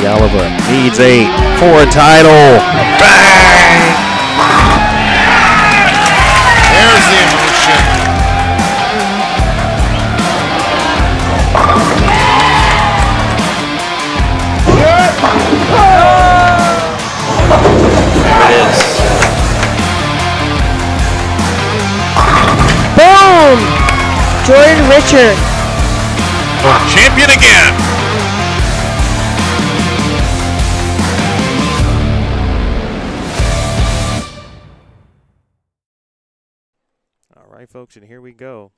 Oliver needs 8 for a title. Bang! There's the emotion. There it is. Boom! Jordan Richard. Champion again. All right, folks, and here we go.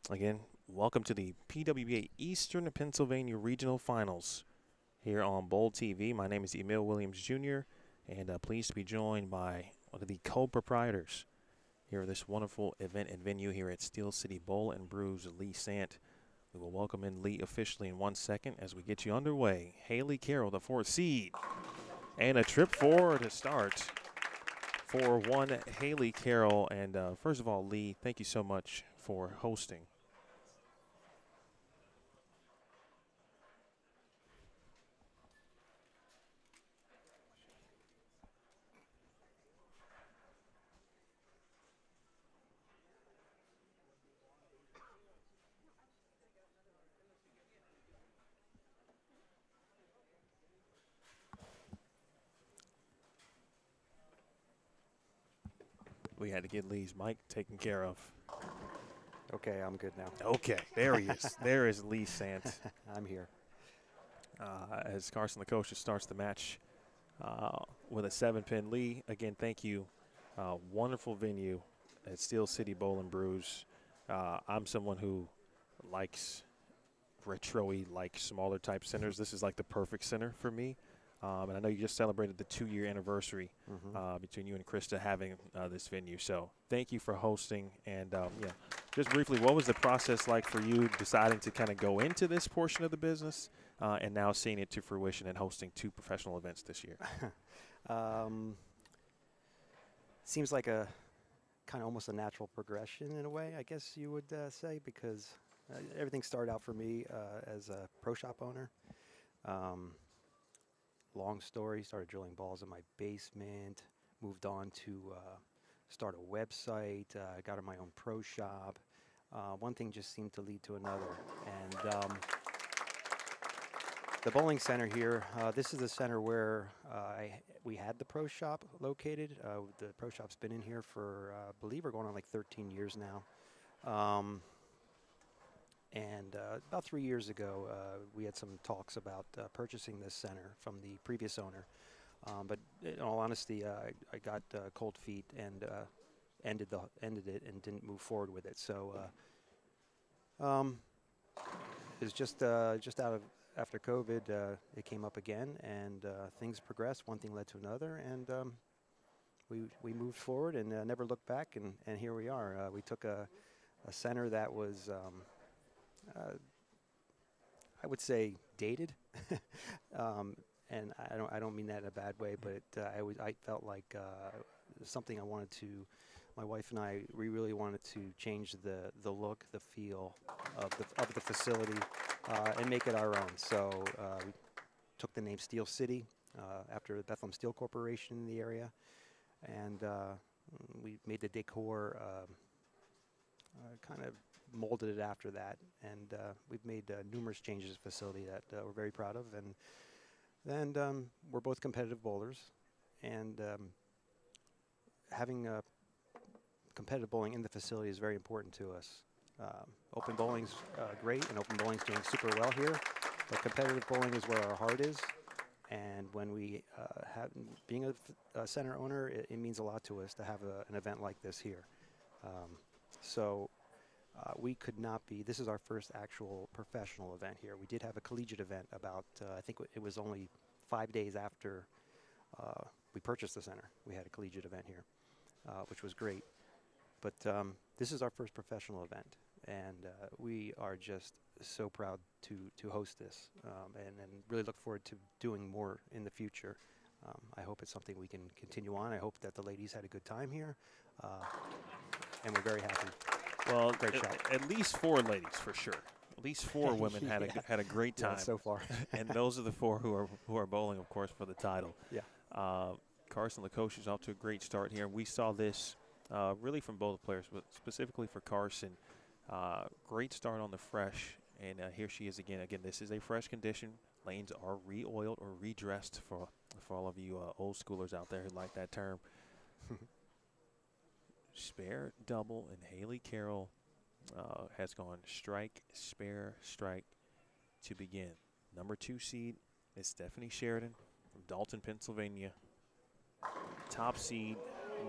Again, welcome to the PWBA Eastern Pennsylvania Regional Finals here on Bold TV. My name is Emil Williams Jr., and pleased to be joined by one of the co-proprietors here at this wonderful event and venue here at Steel City Bowl and Brews, Lee Sant. We will welcome in Lee officially in 1 second as we get you underway. Haley Carroll, the 4th seed, and a trip forward to start for one Haley Carroll. And first of all, Lee, thank you so much for hosting. We had to get Lee's mic taken care of. Okay, I'm good now. Okay, there he is. There is Lee Sant. I'm here. As Carson, the coach, starts the match with a 7-pin. Lee, again, thank you. Wonderful venue at Steel City Bowl and Brews. I'm someone who likes retro-y, like smaller type centers. This is like the perfect center for me. And I know you just celebrated the 2-year anniversary between you and Krista having this venue. So thank you for hosting. And yeah, just briefly, what was the process like for you deciding to kind of go into this portion of the business and now seeing it to fruition and hosting 2 professional events this year? Seems like a kind of almost a natural progression in a way, I guess you would say, because everything started out for me as a pro shop owner. Long story, started drilling balls in my basement, moved on to start a website, got in my own pro shop. One thing just seemed to lead to another. And the bowling center here, this is the center where we had the pro shop located. The pro shop's been in here for, I believe we're going on like 13 years now. And about 3 years ago, we had some talks about purchasing this center from the previous owner. But in all honesty, I got cold feet and ended it and didn't move forward with it. So it's just out of after COVID, it came up again, and things progressed. One thing led to another, and we moved forward and never looked back. And here we are. We took a center that was I would say dated, and I don't mean that in a bad way, but I felt like something I wanted to. My wife and I, we really wanted to change the look, the feel of the facility, and make it our own. So we took the name Steel City after the Bethlehem Steel Corporation in the area, and we made the decor kind of molded it after that, and we've made numerous changes to the facility that we're very proud of, and we're both competitive bowlers, and having competitive bowling in the facility is very important to us. Open bowling's great, and open bowling's doing super well here, but competitive bowling is where our heart is, and when we being a center owner, it means a lot to us to have an event like this here. So we could not be, this is our first actual professional event here. We did have a collegiate event about, I think it was only 5 days after we purchased the center. We had a collegiate event here, which was great. But this is our first professional event, and we are just so proud to host this, and really look forward to doing more in the future. I hope it's something we can continue on. I hope that the ladies had a good time here, and we're very happy. Well, great shot. At least 4 ladies for sure. at least 4 women had a great time so far. and those are the 4 who are bowling, of course, for the title. Yeah. Carson Lacoste is off to a great start here. We saw this really from both players, but specifically for Carson. Great start on the fresh, and here she is again. Again, this is a fresh condition. Lanes are re-oiled or redressed for all of you old schoolers out there who like that term. Spare, double, and Haley Carroll has gone strike, spare, strike to begin. Number 2 seed is Stephanie Sheridan from Dalton, Pennsylvania. Top seed,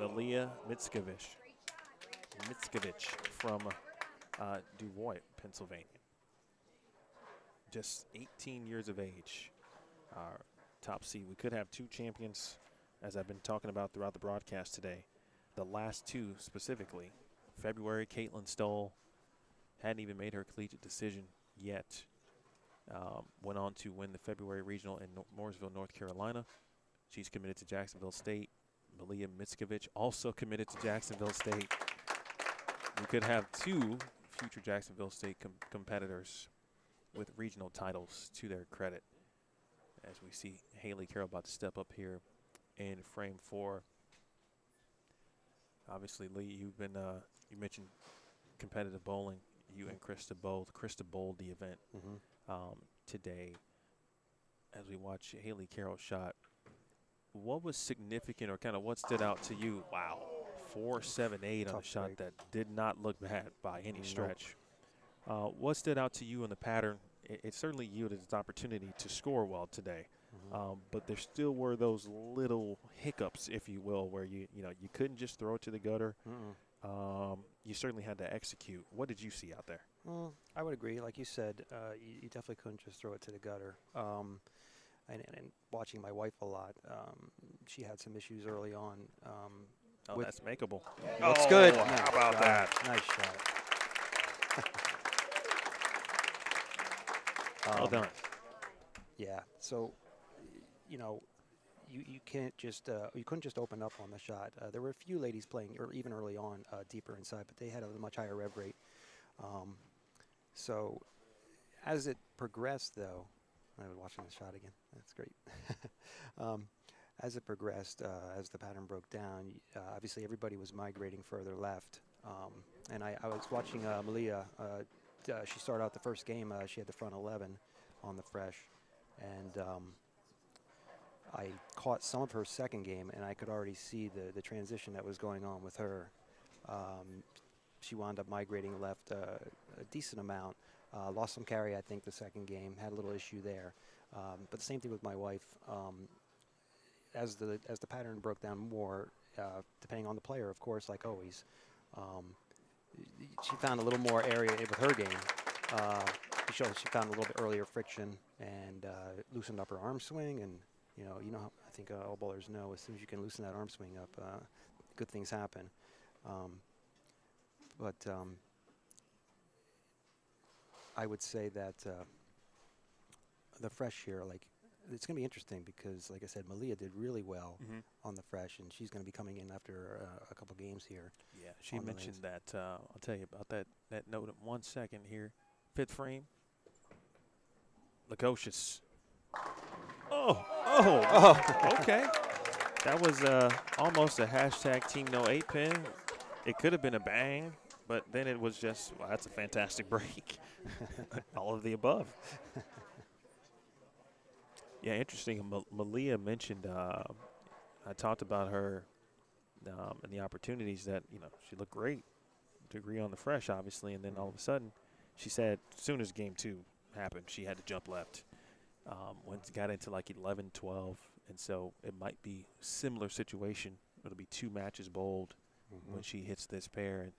Malia Mickiewicz from DuBois, Pennsylvania. Just 18 years of age. Our top seed. We could have 2 champions, as I've been talking about throughout the broadcast today. The last 2 specifically. February, Caitlin Stoll hadn't even made her collegiate decision yet. Went on to win the February regional in Mooresville, North Carolina. She's committed to Jacksonville State. Malia Mickiewicz also committed to Jacksonville State. We could have 2 future Jacksonville State competitors with regional titles to their credit. As we see Haley Carroll about to step up here in frame 4. Obviously, Lee, you've been you mentioned competitive bowling. You and Krista bowled the event today. As we watch Haley Carroll's shot, what was significant or kind of what stood out to you? Wow, 4.78 on a shot that did not look bad by any stretch. What stood out to you in the pattern? It certainly yielded its opportunity to score well today, but there still were those little hiccups, if you will, where you couldn't just throw it to the gutter. You certainly had to execute. What did you see out there? I would agree. Like you said, you definitely couldn't just throw it to the gutter. And watching my wife a lot, she had some issues early on. That's makeable. Looks good. How about that? Nice shot. Well done. Yeah. So, you can't just you couldn't just open up on the shot. There were a few ladies playing, or even early on, deeper inside, but they had a much higher rev rate. So, as it progressed, though, I was watching the shot again. That's great. As it progressed, as the pattern broke down, obviously everybody was migrating further left. And I was watching Malia. She started out the first game. She had the front 11 on the fresh. And I caught some of her second game, and I could already see the transition that was going on with her. She wound up migrating left a decent amount. Lost some carry, I think, the second game. Had a little issue there. But the same thing with my wife. As the pattern broke down more, depending on the player, of course, like always, she found a little more area with her game. She found a little bit earlier friction and loosened up her arm swing. And I think all bowlers know, as soon as you can loosen that arm swing up, good things happen. But I would say that the fresh here, it's going to be interesting because, like I said, Malia did really well on the fresh, and she's going to be coming in after a couple games here. Yeah, she mentioned that. I'll tell you about that note in 1 second here. 5th frame. Lacocious. Oh, okay. That was almost a hashtag Team No 8 pin. It could have been a bang, but then it was just, well, that's a fantastic break. All of the above. Yeah, interesting. Malia mentioned, I talked about her and the opportunities that, she looked great. Degree on the fresh, obviously, and then all of a sudden, she said as soon as game 2 happened, she had to jump left. Got into like 11, 12, and so it might be similar situation. It'll be 2 matches bowled when she hits this pair, and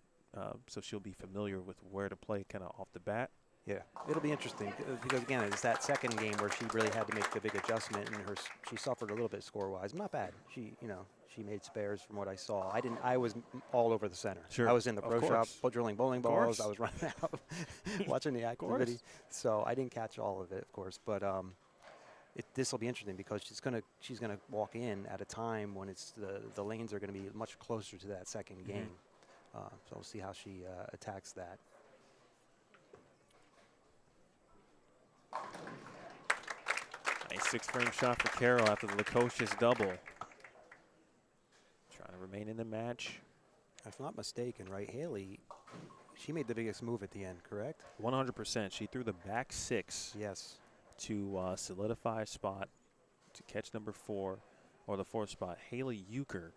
so she'll be familiar with where to play kind of off the bat. Yeah, it'll be interesting because again, it's that second game where she really had to make the big adjustment, and she suffered a little bit score-wise. Not bad. She made spares from what I saw. I was all over the center. Sure. I was in the pro shop drilling bowling balls. I was running out, watching the activity. So I didn't catch all of it, of course. But this will be interesting because she's gonna walk in at a time when the lanes are going to be much closer to that second game. So we'll see how she attacks that. Sixth frame shot for Carroll after the Lukosius double. Trying to remain in the match. If I'm not mistaken, right, Haley, she made the biggest move at the end, correct? 100%. She threw the back six. Yes. To solidify a spot to catch number 4 or the 4th spot. Haley Euchre,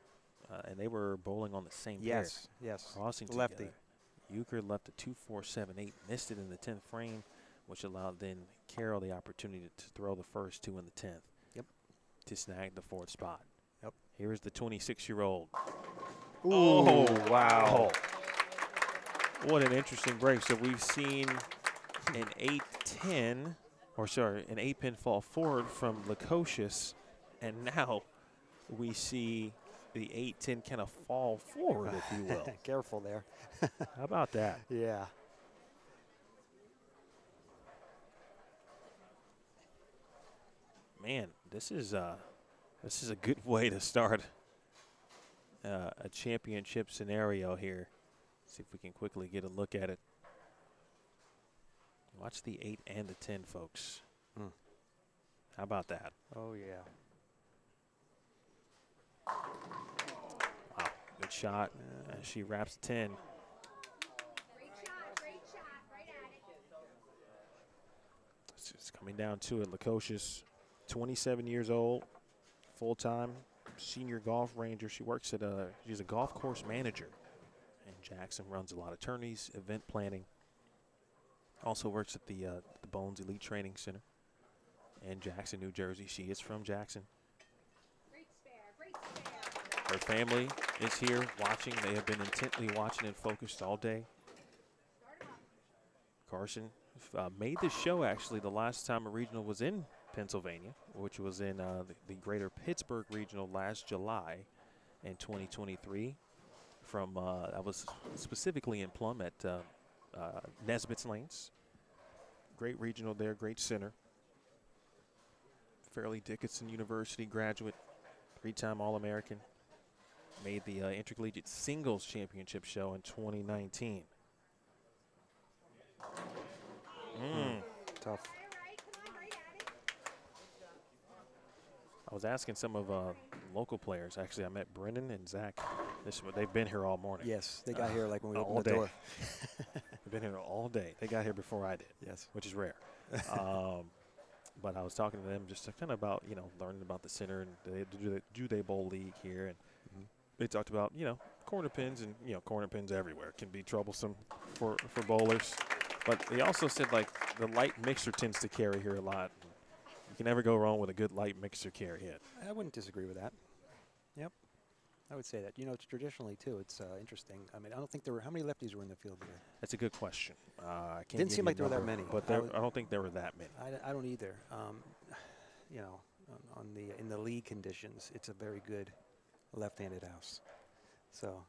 and they were bowling on the same pair. Yes. Crossing Lefty. together. Euchre left a 2-4-7-8, missed it in the 10th frame, which allowed then Carroll the opportunity to throw the first 2 in the 10th. Yep. To snag the 4th spot. Yep. Here's the 26-year-old. Ooh, oh, wow. What an interesting break. So we've seen an 8-10, or sorry, an 8-pin fall forward from Lukosius, and now we see the 8-10 kind of fall forward, if you will. Careful there. How about that? Yeah. Man, this is a good way to start a championship scenario here. See if we can quickly get a look at it. Watch the 8 and the 10, folks. How about that? Oh, yeah. Wow, good shot. As she wraps 10. Great shot, right at it. It's just coming down to it. Lukosius, 27 years old, full-time senior golf ranger. She works at she's a golf course manager. And Jackson runs a lot of tourneys, event planning. Also works at the Bones Elite Training Center in Jackson, New Jersey. She is from Jackson. Great spare. Her family is here watching. They have been intently watching and focused all day. Carson made this show actually the last time a regional was in Pennsylvania, which was in the greater Pittsburgh regional last July in 2023. From I was specifically in Plum at Nesbitt's Lanes. Great regional there, great center. Fairleigh Dickinson University graduate, 3-time All-American. Made the Intercollegiate Singles Championship show in 2019. Tough. I was asking some of local players. Actually, I met Brendan and Zach. They've been here all morning. Yes, they got here like when we all opened the day. door. They've been here all day. They got here before I did. Yes. Which is rare. But I was talking to them just kind of about, learning about the center and do they bowl league here. And they talked about, corner pins and, corner pins everywhere can be troublesome for bowlers. But they also said, like, the light mixer tends to carry here a lot. You can never go wrong with a good light mixer carry hit. I wouldn't disagree with that. Yep. I would say that. It's traditionally, too, it's interesting. I mean, I don't think there were – how many lefties were in the field today? That's a good question. I can't Didn't give seem you like a there were that number, many. But I don't think there were that many. I don't either. In the league conditions, it's a very good left-handed house. So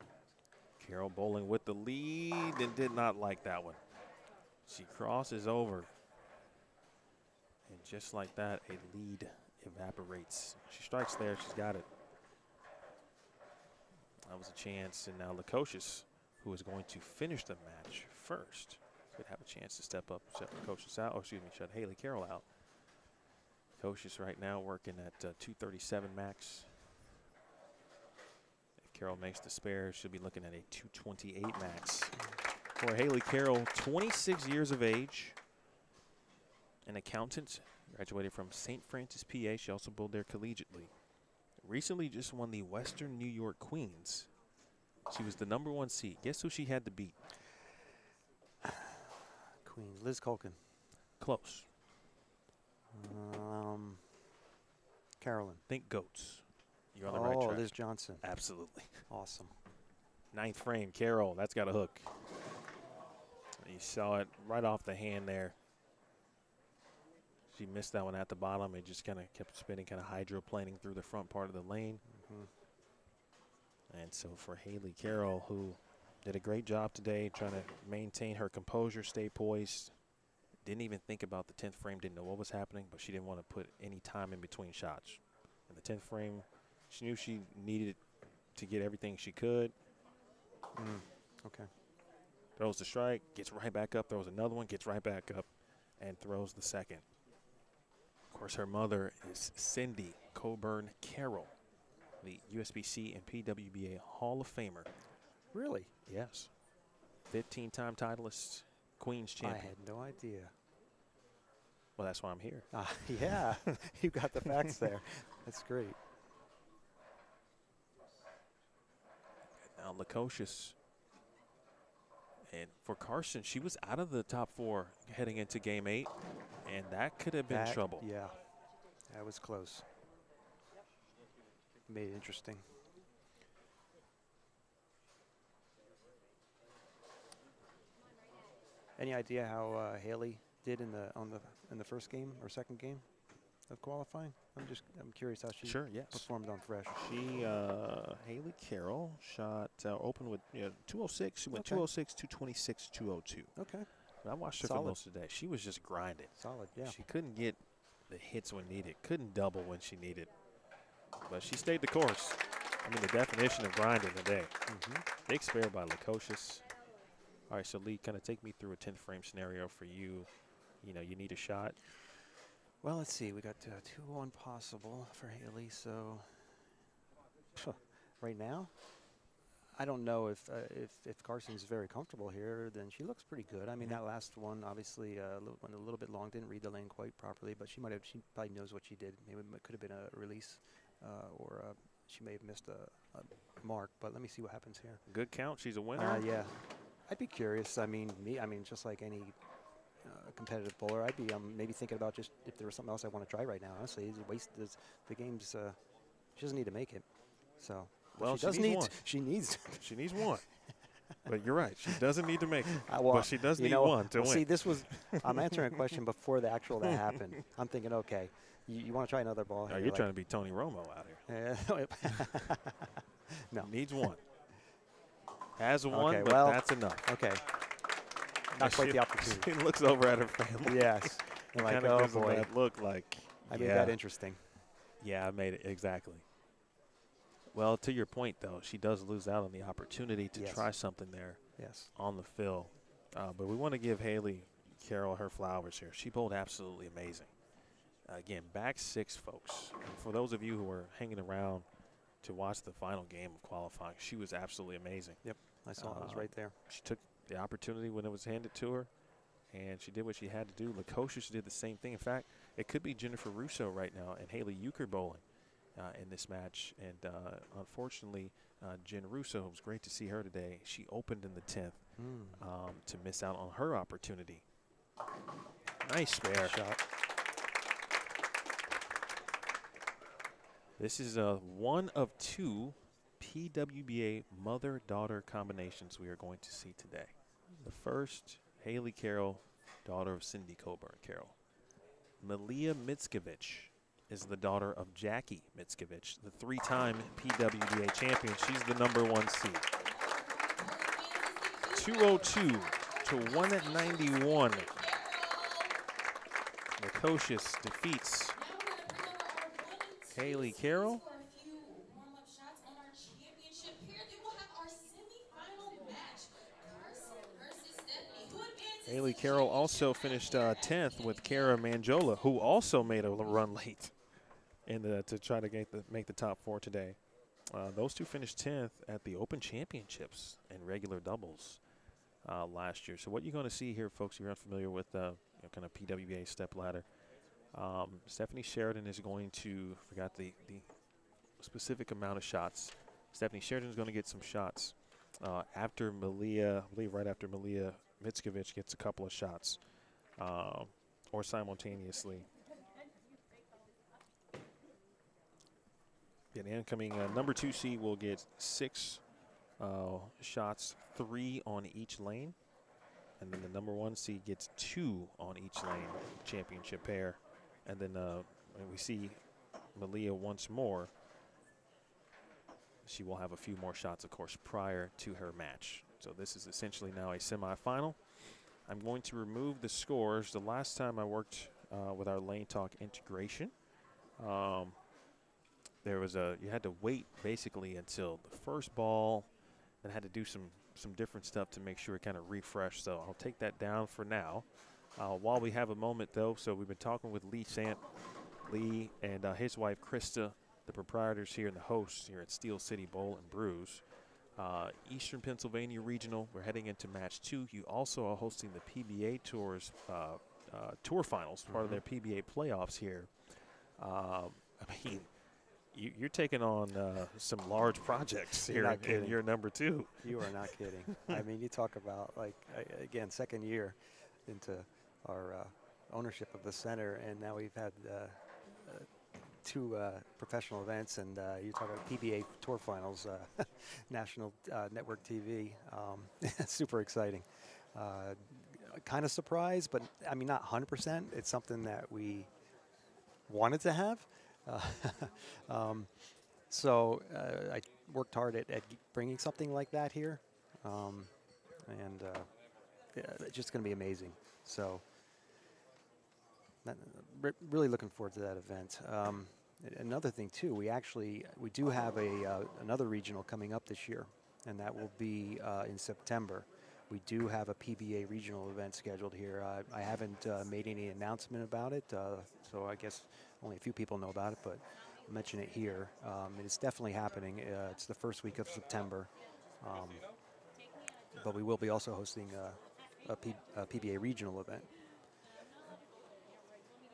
Carroll bowling with the lead and did not like that one. She crosses over. And just like that, a lead evaporates. She strikes there. She's got it. That was a chance. And now Lukosius, who is going to finish the match first, could have a chance to step up, shut Lukosius out. Shut Haley Carroll out. Lukosius right now working at 237 max. If Carroll makes the spare, she'll be looking at a 228 max. For Haley Carroll, 26 years of age. An accountant, graduated from St. Francis, PA. She also bowled there collegiately. Recently just won the Western New York Queens. She was the #1 seed. Guess who she had to beat? Queens, Liz Culkin. Close. Carolyn. Think goats. You're on the right track. Liz Johnson. Absolutely. Awesome. 9th frame, Carroll. That's got a hook. You saw it right off the hand there. She missed that one at the bottom. It just kind of kept spinning, kind of hydroplaning through the front part of the lane. And so for Haley Carroll, who did a great job today trying to maintain her composure, stay poised, didn't even think about the 10th frame, didn't know what was happening, but she didn't want to put any time in between shots. In the 10th frame, she knew she needed to get everything she could. Okay. Throws the strike, gets right back up, throws another one, gets right back up, and throws the second. Of course, her mother is Cindy Coburn Carroll, the USBC and PWBA Hall of Famer. Really? Yes. 15-time titleist, Queen's champion. I had no idea. Well, that's why I'm here. Yeah, you got the facts there. That's great. Now, Lukosius. And for Carson, she was out of the top 4 heading into Game 8, and that could have been trouble. Yeah, that was close. Made it interesting. Any idea how Haley did in the first game or second game of qualifying? I'm curious how she performed on fresh. She Haley Carroll shot opened with 206. She went 206, 226, 202. Okay. I watched her for most of the day. She was just grinding. Solid, yeah. She couldn't get the hits when needed. Couldn't double when she needed. But she stayed the course. I mean, the definition of grinding today. Big spare by Lukosius. All right, so Lee, kind of take me through a 10th frame scenario for you. You know, you need a shot. Well, let's see. We got 2-1 possible for Haley. So right now, I don't know if Carson's very comfortable here. Then she looks pretty good. I mean, that last one obviously went a little bit long. Didn't read the lane quite properly, but she probably knows what she did. Maybe it could have been a release, or she may have missed a mark. But let me see what happens here. Good count. She's a winner. Yeah. I'd be curious. I mean, just like any competitive bowler, I'd be maybe thinking about just if there was something else I want to try right now. Honestly, the game's. She doesn't need to make it. So, well, she needs. She needs one. But you're right. She doesn't need to make it. Well, but she does need one to win. See, this was. I'm answering a question before that happened. I'm thinking, okay, you want to try another ball? No, you're trying to be Tony Romo out here. No, needs one. Has one, okay, but well, that's enough. Okay. Not quite the opportunity. She looks over at her family. Yes. And like, oh gives boy. That look like. I made that interesting. Yeah, I made it exactly. Well, to your point, though, she does lose out on the opportunity to try something there. Yes. On the fill, but we want to give Haley Carroll her flowers here. She bowled absolutely amazing. Again, back 6, folks. And for those of you who are hanging around to watch the final game of qualifying, she was absolutely amazing. Yep, I saw it. I was right there. She took the opportunity when it was handed to her, and she did what she had to do. Lukosius did the same thing. In fact, it could be Jennifer Russo right now and Haley Euchre bowling in this match. And unfortunately, Jen Russo, it was great to see her today. She opened in the 10th to miss out on her opportunity. Nice spare shot. This is one of 2 PWBA mother-daughter combinations we are going to see today. The first, Haley Carroll, daughter of Cindy Coburn Carroll. Malia Mickiewicz is the daughter of Jackie Mickiewicz, the 3-time PWBA champion. She's the #1 seed. 202 to 191. Lukosius defeats Haley Carroll. Haley Carroll also finished 10th with Kara Manjola, who also made a run late to try to make the top 4 today. Those two finished 10th at the Open Championships in regular doubles last year. So what you're going to see here, folks, if you're unfamiliar with kind of PWBA step ladder, Stephanie Sheridan is going to, forgot the specific amount of shots. Stephanie Sheridan is going to get some shots after Malia, I believe right after Malia Mickiewicz gets a couple of shots or simultaneously. The incoming #2 seed will get 6 shots, 3 on each lane. And then the #1 seed gets 2 on each lane, championship pair. And then when we see Malia once more, she will have a few more shots, of course, prior to her match. So this is essentially now a semifinal. I'm going to remove the scores. The last time I worked with our Lane Talk integration, there was you had to wait basically until the first ball, and had to do some different stuff to make sure it kind of refreshed. So I'll take that down for now. While we have a moment, though, so we've been talking with Lee Sant Lee and his wife, Krista, the proprietors here and the hosts here at Steel City Bowl and Brews. Eastern Pennsylvania Regional, we're heading into match 2. You also are hosting the PBA Tours Tour Finals, part of their PBA playoffs here. I mean, you're taking on some large projects here in year number 2. You are not kidding. I mean, you talk about, like, again, second year into our ownership of the center, and now we've had 2 professional events, and you talk about PBA Tour Finals, National Network TV. Super exciting. Kind of surprised, but I mean, not 100%. It's something that we wanted to have. So I worked hard at bringing something like that here, and it's just going to be amazing. So really looking forward to that event. Another thing too, we do have another regional coming up this year, and that will be in September. We do have a PBA regional event scheduled here. I haven't made any announcement about it, so I guess only a few people know about it, but I'll mention it here. It's definitely happening. It's the first week of September, but we will be also hosting a PBA regional event.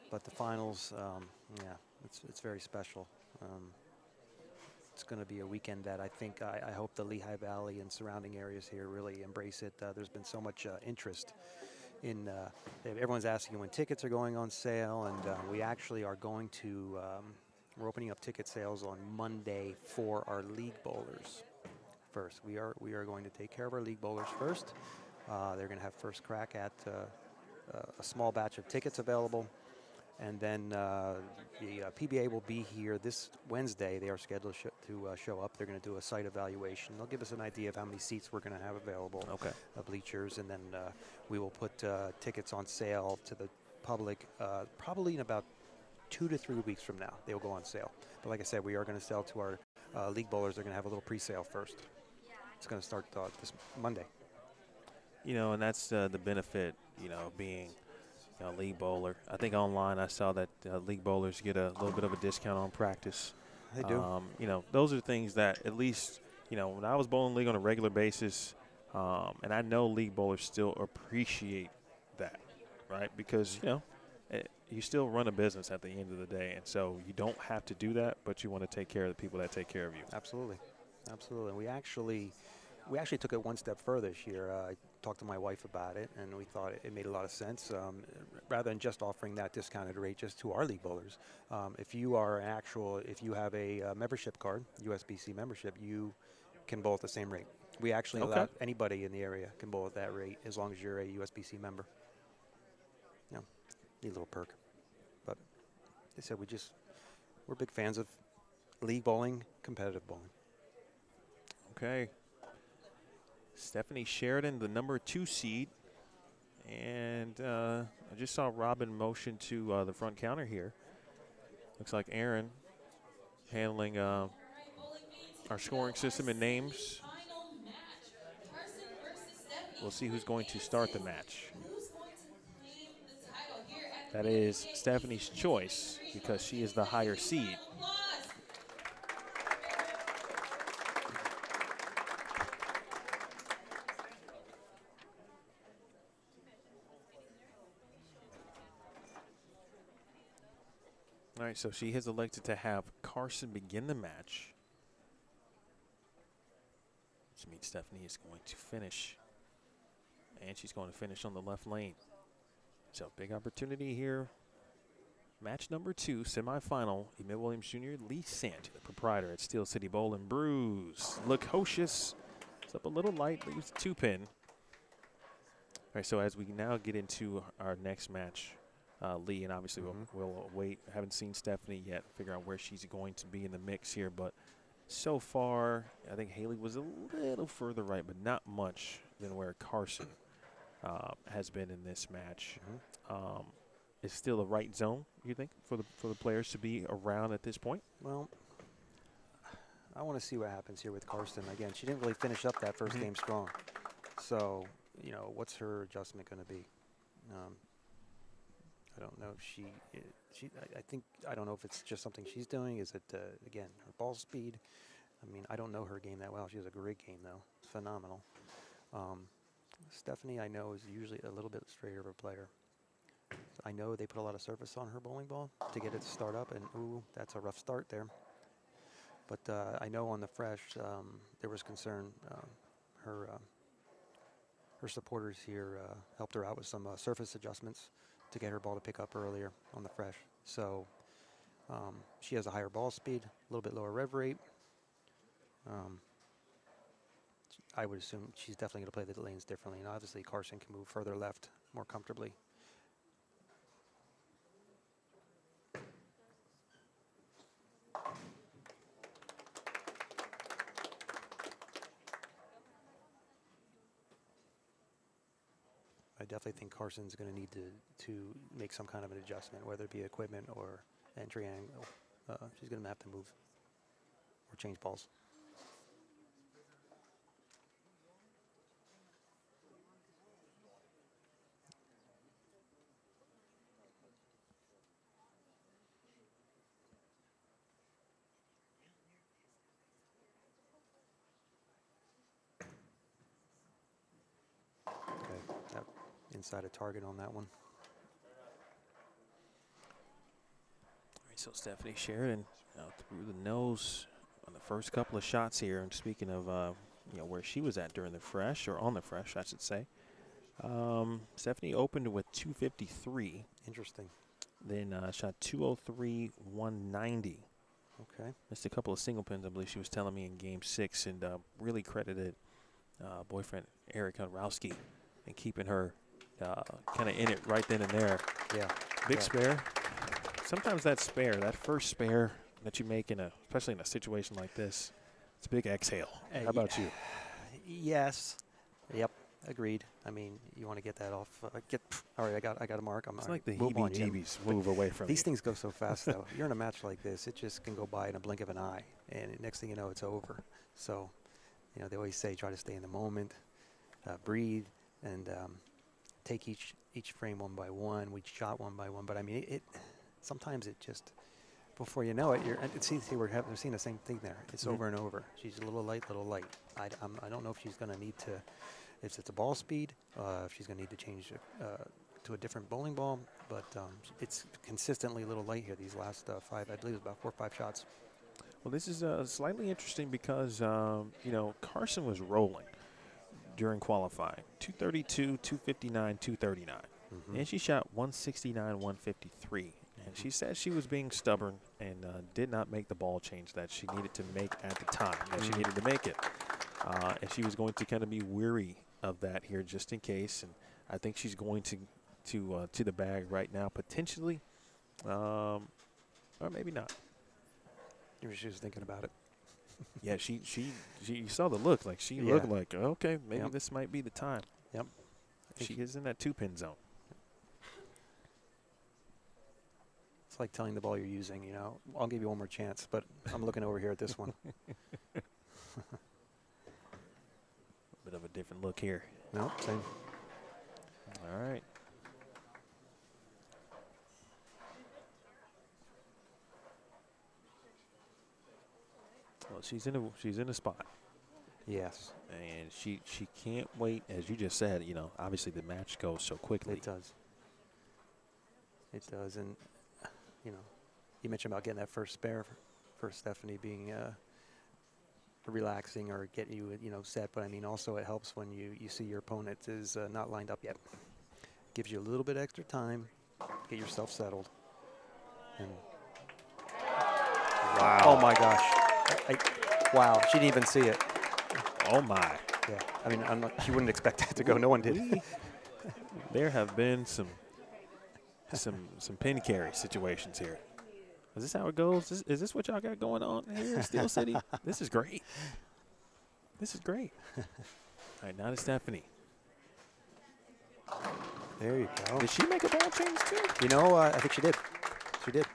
But the finals, yeah, it's very special. It's going to be a weekend that I hope the Lehigh Valley and surrounding areas here really embrace it. There's been so much interest in, everyone's asking when tickets are going on sale, and we actually are going to, we're opening up ticket sales on Monday for our league bowlers first. We are going to take care of our league bowlers first. They're going to have first crack at a small batch of tickets available. And then the PBA will be here this Wednesday. They are scheduled to show up. They're going to do a site evaluation. They'll give us an idea of how many seats we're going to have available, bleachers, and then we will put tickets on sale to the public probably in about 2 to 3 weeks from now. They will go on sale. But like I said, we are going to sell to our league bowlers. They're going to have a little pre-sale first. It's going to start this Monday. You know, and that's the benefit, you know, being league bowler. I think online I saw that league bowlers get a little bit of a discount on practice. They do. You know, those are things that at least, you know, when I was bowling league on a regular basis, and I know league bowlers still appreciate that, right? Because, you know, you still run a business at the end of the day, and so you don't have to do that, but you want to take care of the people that take care of you. Absolutely. Absolutely. And we actually took it one step further this year. I talked to my wife about it, and we thought it made a lot of sense. Rather than just offering that discounted rate just to our league bowlers, if you have a membership card, USBC membership, you can bowl at the same rate. We actually allow anybody in the area can bowl at that rate as long as you're a USBC member. You know, neat little perk. But they said we're big fans of league bowling, competitive bowling. Okay. Stephanie Sheridan, the number 2 seed. And I just saw Robin motion to the front counter here. Looks like Aaron handling our scoring system and names. We'll see who's going to start the match. That is Stephanie's choice because she is the higher seed. All right, so she has elected to have Carson begin the match. Which means Stephanie is going to finish. And she's going to finish on the left lane. So big opportunity here. Match number 2, semifinal. Emil Williams Jr., Lee Sant, the proprietor at Steel City Bowl and Brews. Lukosius is up a little light, leaves the 2-pin. All right, so as we now get into our next match, Lee, and obviously we'll wait. Haven't seen Stephanie yet, figure out where she's going to be in the mix here. But so far, I think Haley was a little further right, but not much than where Carson has been in this match. Is still the right zone, you think, for the players to be around at this point? Well, I want to see what happens here with Karsten. Again, she didn't really finish up that first game strong. So, you know, what's her adjustment going to be? I don't know if I think, I don't know if it's just something she's doing. Is it, again, her ball speed? I mean, I don't know her game that well. She has a great game, though. Phenomenal. Stephanie, I know, is usually a little bit straighter of a player. I know they put a lot of surface on her bowling ball to get it to start up, and ooh, that's a rough start there. But I know on the fresh, there was concern. Her supporters here helped her out with some surface adjustments to get her ball to pick up earlier on the fresh. So she has a higher ball speed, a little bit lower rev rate. I would assume she's definitely going to play the lanes differently. And obviously, Carson can move further left more comfortably. I definitely think Carson's going to need to make some kind of an adjustment, whether it be equipment or entry angle. She's going to have to move or change balls. Inside a target on that one. All right, so Stephanie Sheridan through the nose on the first couple of shots here. And speaking of, where she was at during the fresh, or on the fresh, I should say. Stephanie opened with 253. Interesting. Then shot 203, 190. Okay. Missed a couple of single pins, I believe she was telling me in game 6, and really credited boyfriend Eric Hunrowski and keeping her kind of in it right then and there. Yeah. Big spare. Sometimes that spare, that first spare that you make especially in a situation like this, it's a big exhale. How about you? Yes. Yep. Agreed. I mean, you want to get that off. All right. I got a mark. It's like the heebie-jeebies move away from these you. things go so fast, though. You're in a match like this, it just can go by in a blink of an eye, and next thing you know, it's over. So, they always say try to stay in the moment, breathe, and take each frame one by one, each shot one by one. But I mean, sometimes it just, before you know it, we're seeing the same thing there. It's over and over. She's a little light. I don't know if she's going to need to, if it's a ball speed, if she's going to need to change to a different bowling ball. But it's consistently a little light here these last 5, I believe it's about 4 or 5 shots. Well, this is slightly interesting because, Carson was rolling during qualifying. 232, 259, 239. And she shot 169, 153. And she said she was being stubborn and did not make the ball change that she needed to make at the time. That she needed to make it. And she was going to kind of be weary of that here just in case. And I think she's going to the bag right now, potentially. Or maybe not. Maybe she was thinking about it. Yeah, she you saw the look. Like she looked like, okay, maybe this might be the time. Yep. She is in that 2-pin zone. It's like telling the ball you're using, I'll give you one more chance, but I'm looking over here at this one. Bit of a different look here. No, same. All right. Well, she's in a spot. Yes. And she can't wait, as you just said, obviously the match goes so quickly. It does. It does. And, you mentioned about getting that first spare for Stephanie being relaxing or get you, set. But, I mean, also it helps when you see your opponent is not lined up yet. Gives you a little bit extra time, get yourself settled. And wow. Oh, my gosh. Wow, she didn't even see it. Oh, my. Yeah, I mean, she wouldn't expect that to go. No one did. There have been some pin carry situations here. Is this how it goes? Is this what y'all got going on here in Steel City? This is great. This is great. All right, now to Stephanie. There you go. Did she make a ball change too? I think she did. She did.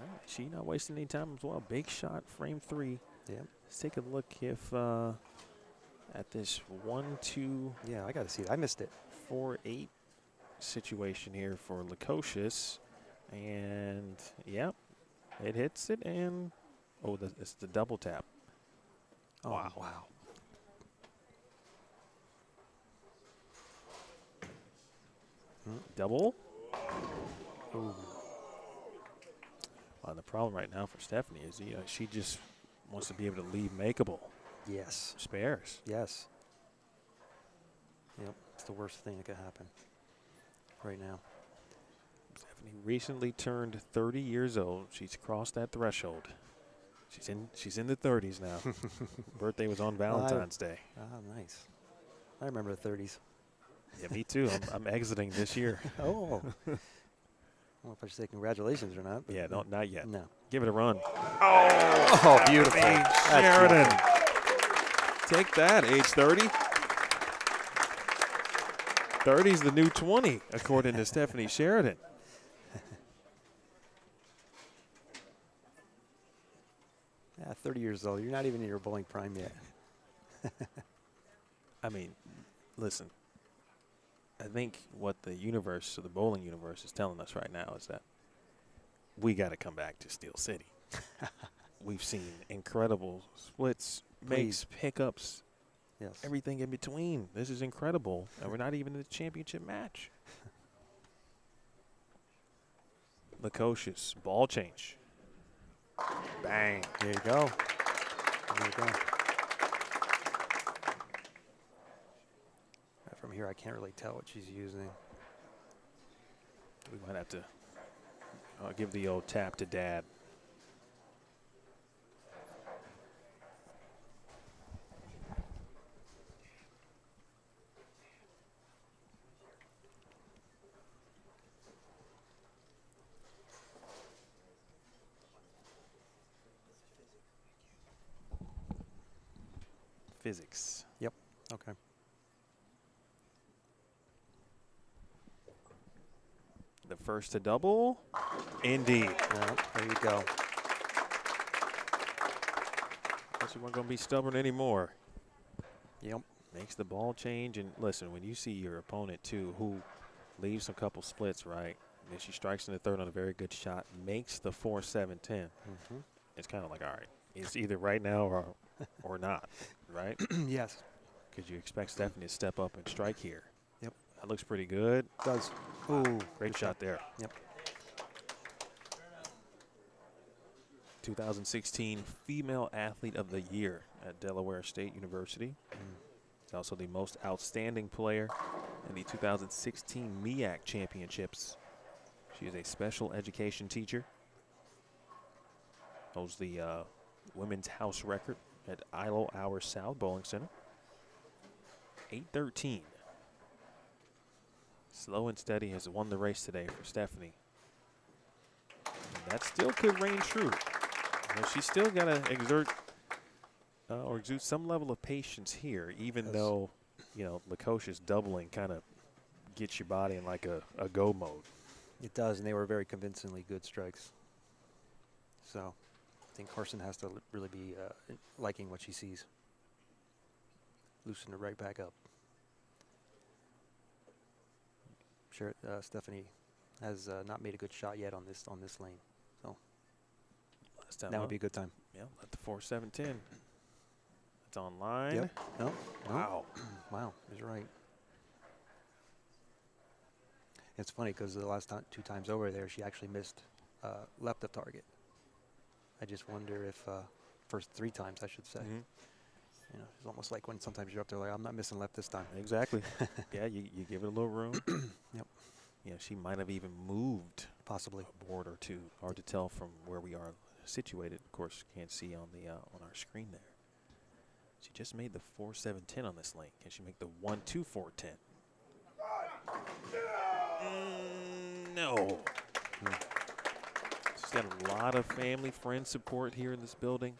All right, she not wasting any time as well. Big shot, frame 3. Yeah. Let's take a look if at this 1, 2. Yeah, I got to see it. I missed it. 4, 8. situation here for Lukosius. And, yep, it hits it, and, oh, it's the double tap. Oh, Wow. wow. Double. Ooh. Well, the problem right now for Stephanie is she just wants to be able to leave makeable Yes. spares. Yes. Yep. It's the worst thing that could happen right now. Stephanie recently turned 30 years old. She's crossed that threshold. She's in the 30s now. Birthday was on Valentine's Day. Ah, nice. I remember the 30s. Yeah, me too. I'm exiting this year. Oh. I don't know if I should say congratulations or not. But Yeah, no, not yet. No. Give it a run. Oh, beautiful. That's Sheridan. beautiful. Take that, age 30. 30's the new 20, according to Stephanie Sheridan. Yeah, 30 years old. You're not even in your bowling prime yet. I mean, listen, I think what the universe, or the bowling universe, is telling us right now is that we got to come back to Steel City. We've seen incredible splits, makes, pickups, Yes. everything in between. This is incredible, and we're not even in the championship match. Lukosius, ball change. Bang. There you go. There you go. From here, I can't really tell what she's using. We might have to give the old tap to Dad. Physics. Yep. Okay. The first to double. Indeed. Yeah, there you go. Guess we weren't going to be stubborn anymore. Yep. Makes the ball change. And listen, when you see your opponent, too, who leaves a couple splits, right? And then she strikes in the third on a very good shot, makes the 4-7-10. It's kind of like, all right, it's either right now or not, right? Yes. Because you expect Stephanie to step up and strike here. Yep. That looks pretty good. Does. Ooh. Great shot there. Yep. 2016 Female Athlete of the Year at Delaware State University. She's also the most outstanding player in the 2016 MEAC Championships. She is a special education teacher. Holds the women's house record at Idle Hour South Bowling Center. 8-13. Slow and steady has won the race today for Stephanie. And that still could reign true. You know, she's still got to exert or exude some level of patience here, even though, you know, Lukosius doubling kind of gets your body in like a go mode. It does, and they were very convincingly good strikes. So I think Carson has to really be liking what she sees. Loosen it right back up. Sure, Stephanie has not made a good shot yet on this lane, so that would be a good time. Yeah, let the 4-7-10. It's online. Yep. No. Wow. Wow. He's right. It's funny because the last two times over there, she actually missed left of target. I just wonder if first 3 times, I should say. You know, it's almost like when sometimes you're up there like, I'm not missing left this time. Exactly. Yeah, you give it a little room. Yep. Yeah, she might have even moved Possibly. a board or two. Hard to tell from where we are situated. Of course, can't see on the on our screen there. She just made the 4-7-10 on this lane. Can she make the 1-2-4-10? No. She's got a lot of family, friend support here in this building.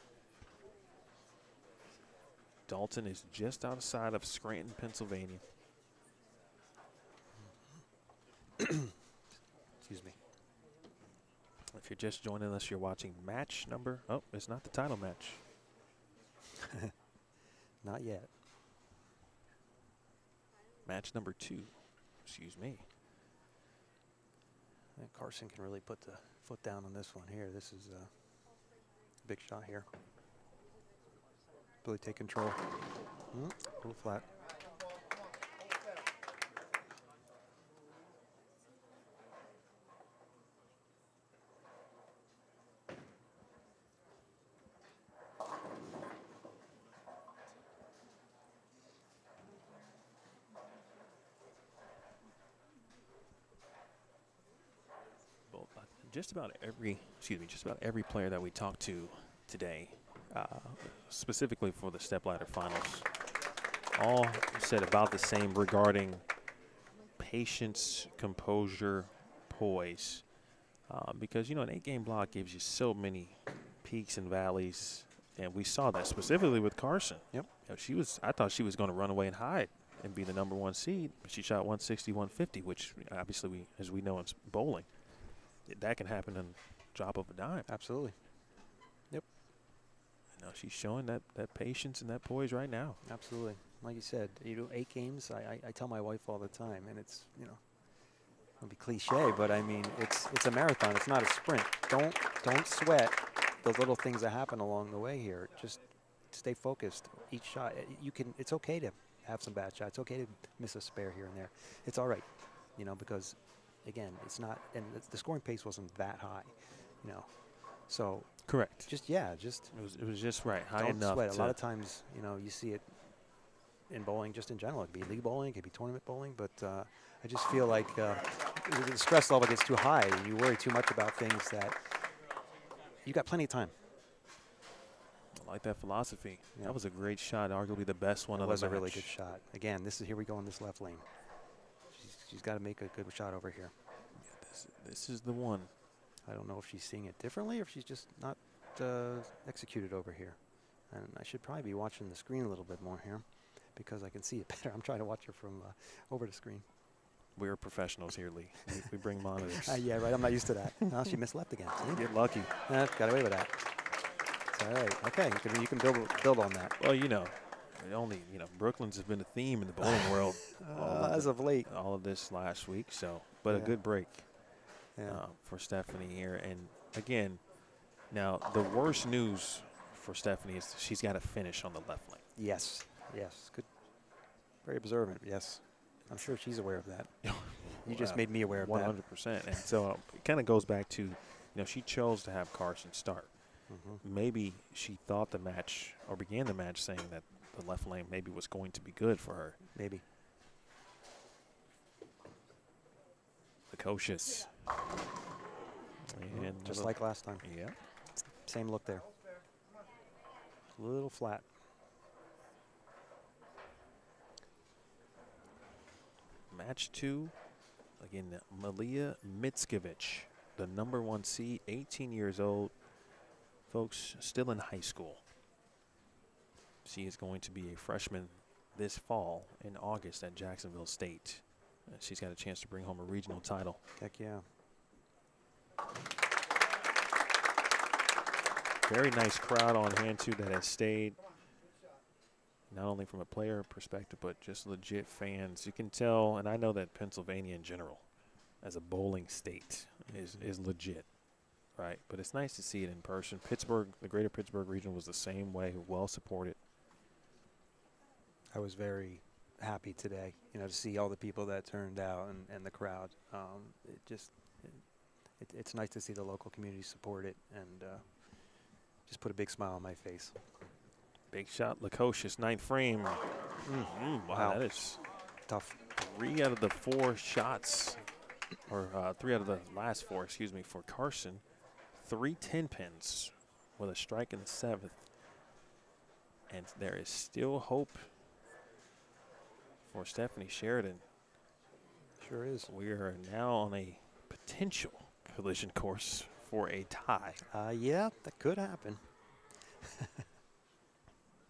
Dalton is just outside of Scranton, Pennsylvania. Excuse me. If you're just joining us, you're watching match number. Oh, it's not the title match. Not yet. Match number 2. Excuse me. And Carson can really put the foot down on this one here. This is a big shot here. Really take control. A little flat. Just about every player that we talked to today, specifically for the stepladder finals, all said about the same regarding patience, composure, poise, because you know an 8-game block gives you so many peaks and valleys, and we saw that specifically with Carson. Yep. You know, I thought she was going to run away and hide and be the #1 seed, but she shot 160, 150, which obviously as we know in bowling, that can happen in a drop of a dime. Absolutely. Yep. You know, she's showing that patience and that poise right now. Absolutely. Like you said, you do 8 games. I tell my wife all the time, and it's, you know, it'll be cliche, but I mean, it's a marathon. It's not a sprint. Don't sweat those little things that happen along the way here. Just stay focused. Each shot, it's okay to have some bad shots. It's okay to miss a spare here and there. It's all right, you know, because again, it's not, and the scoring pace wasn't that high, you know. So correct. It was just right, high don't enough. Sweat. A lot of times, you know, you see it in bowling just in general. It could be league bowling, it could be tournament bowling, but I just feel like the stress level gets too high. And you worry too much about things that you got plenty of time. I like that philosophy. Yeah. That was a great shot, arguably the best one of the match. It was a really good shot. Again, here we go in this left lane. She's got to make a good shot over here. Yeah, this is the one. I don't know if she's seeing it differently or if she's just not executed over here. And I should probably be watching the screen a little bit more here because I can see it better. I'm trying to watch her from over the screen. We're professionals here, Lee. We bring monitors. Yeah, right. I'm not used to that. Oh, she missed left again. See? Get lucky. Got away with that. It's all right. Okay, you can build on that. Well, you know, Brooklyn's has been a theme in the bowling world as of late. All of this last week. So, but a good break for Stephanie here. And again, now the worst news for Stephanie is she's got to finish on the left lane. Yes. Good. Very observant. Yes. I'm sure she's aware of that. You just made me aware of 100%. that. 100%. And so it kind of goes back to, you know, she chose to have Carson start. Maybe she thought the match or began the match saying that the left lane maybe was going to be good for her. Maybe. Precocious. And just like last time. Yeah. Same look there. A little flat. Match 2, again, Malia Mickiewicz, the #1 seed, 18 years old. Folks, still in high school. She is going to be a freshman this fall in August at Jacksonville State. She's got a chance to bring home a regional title. Heck yeah. Very nice crowd on hand, too, that has stayed. Not only from a player perspective, but just legit fans. You can tell, and I know that Pennsylvania in general, as a bowling state, is legit, right? But it's nice to see it in person. Pittsburgh, the greater Pittsburgh region was the same way, well supported. I was very happy today, you know, to see all the people that turned out and the crowd. It's nice to see the local community support it and just put a big smile on my face. Big shot, Lukosius, 9th frame. Wow, that is tough. 3 out of the 4 shots, or 3 out of the last 4, excuse me, for Carson. 3 10-pins with a strike in the 7th. And there is still hope for Stephanie Sheridan. Sure is. We are now on a potential collision course for a tie. Yeah, that could happen.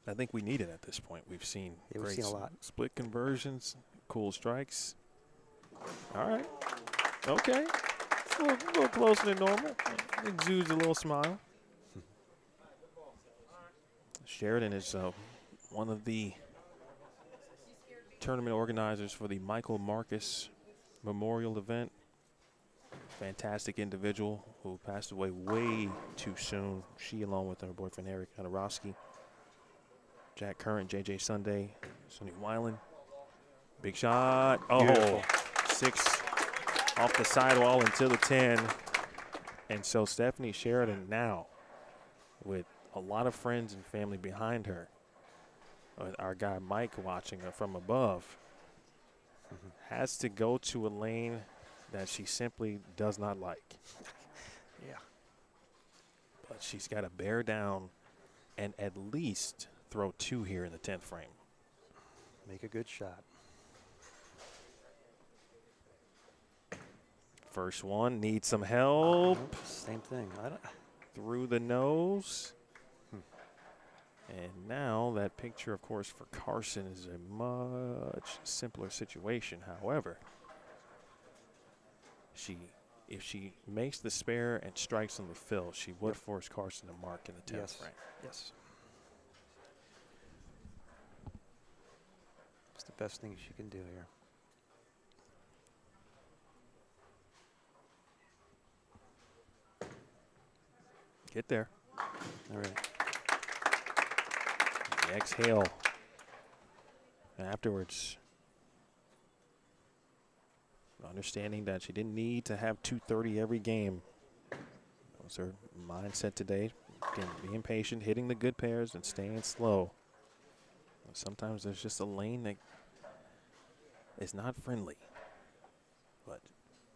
I think we need it at this point. We've seen great a lot. Split conversions, cool strikes. All right. Okay. It's a little closer than normal. Exudes a little smile. Sheridan is one of the tournament organizers for the Michael Marcus Memorial event. fantastic individual who passed away way too soon. She, along with her boyfriend Eric Adorowski, Jack Curran, JJ Sunday, Sonny Weiland. Big shot. Oh, Beautiful. 6 off the sidewall into the 10. And so Stephanie Sheridan now, with a lot of friends and family behind her, with our guy Mike watching her from above, has to go to a lane that she simply does not like. Yeah. But she's got to bear down and at least throw 2 here in the 10th frame. Make a good shot. First one needs some help. Nope, same thing. Through the nose. And now that picture, of course, for Carson is a much simpler situation. However, if she makes the spare and strikes on the fill, she would force Carson to mark in the 10th frame. Yes. It's the best thing she can do here. Get there. All right. The exhale. And afterwards, understanding that she didn't need to have 230 every game. That was her mindset today. Again, being patient, hitting the good pairs, and staying slow. Sometimes there's just a lane that is not friendly. But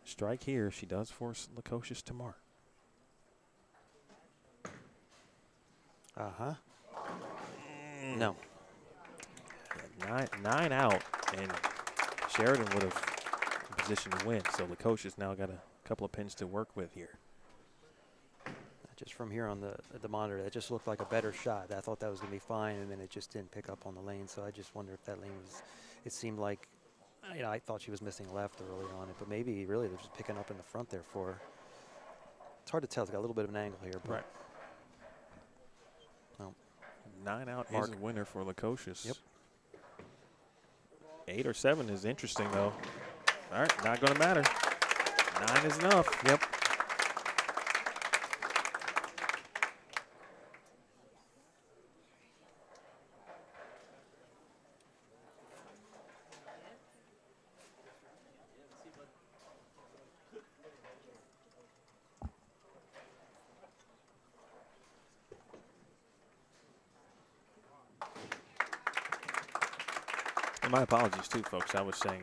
strike here, she does force Lukosius to mark. Uh-huh. No. Yeah, nine out, and Sheridan would have in position to win. So Lukosius now got a couple of pins to work with here. Just from here on the monitor, that just looked like a better shot. I thought that was going to be fine, and then it just didn't pick up on the lane. So I just wonder if that lane was, it seemed like, you know, I thought she was missing left early on it, but maybe really they're just picking up in the front there for her. It's hard to tell. It's got a little bit of an angle here. But Right. No. 9 out Mark. is a winner for Lukosius. Yep. 8 or 7 is interesting, though. All right, not going to matter. 9 is enough. Yep. And my apologies, too, folks. I was saying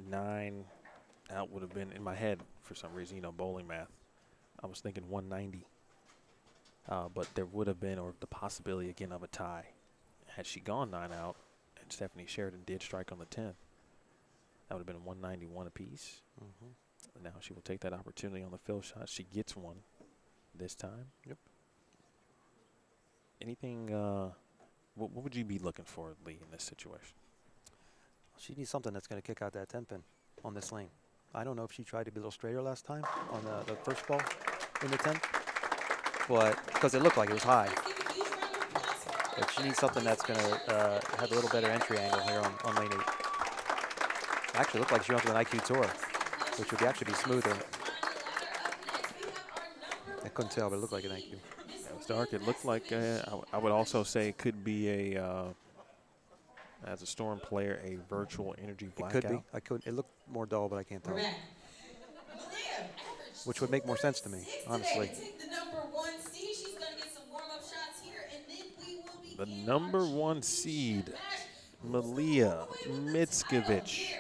9 out would have been in my head for some reason, you know, bowling math. I was thinking 190. But there would have been, or the possibility again of a tie. Had she gone 9 out and Stephanie Sheridan did strike on the 10th, that would have been 191 apiece. Mm-hmm. Now she will take that opportunity on the fill shot. She gets one this time. Yep. Anything, what would you be looking for, Lee, in this situation? She needs something that's going to kick out that 10 pin on this lane. I don't know if she tried to be a little straighter last time on the first ball in the 10th, but because it looked like it was high. But she needs something that's going to have a little better entry angle here on lane 8. Actually, it looked like she went with an IQ tour, which would actually be smoother. I couldn't tell, but it looked like an IQ. It was dark. It looked like, I would also say it could be as a Storm player, a virtual energy blackout. It could be. It looked more dull, but I can't tell. Which would make more sense to me, honestly. The number 1 seed, Malia Mickovic.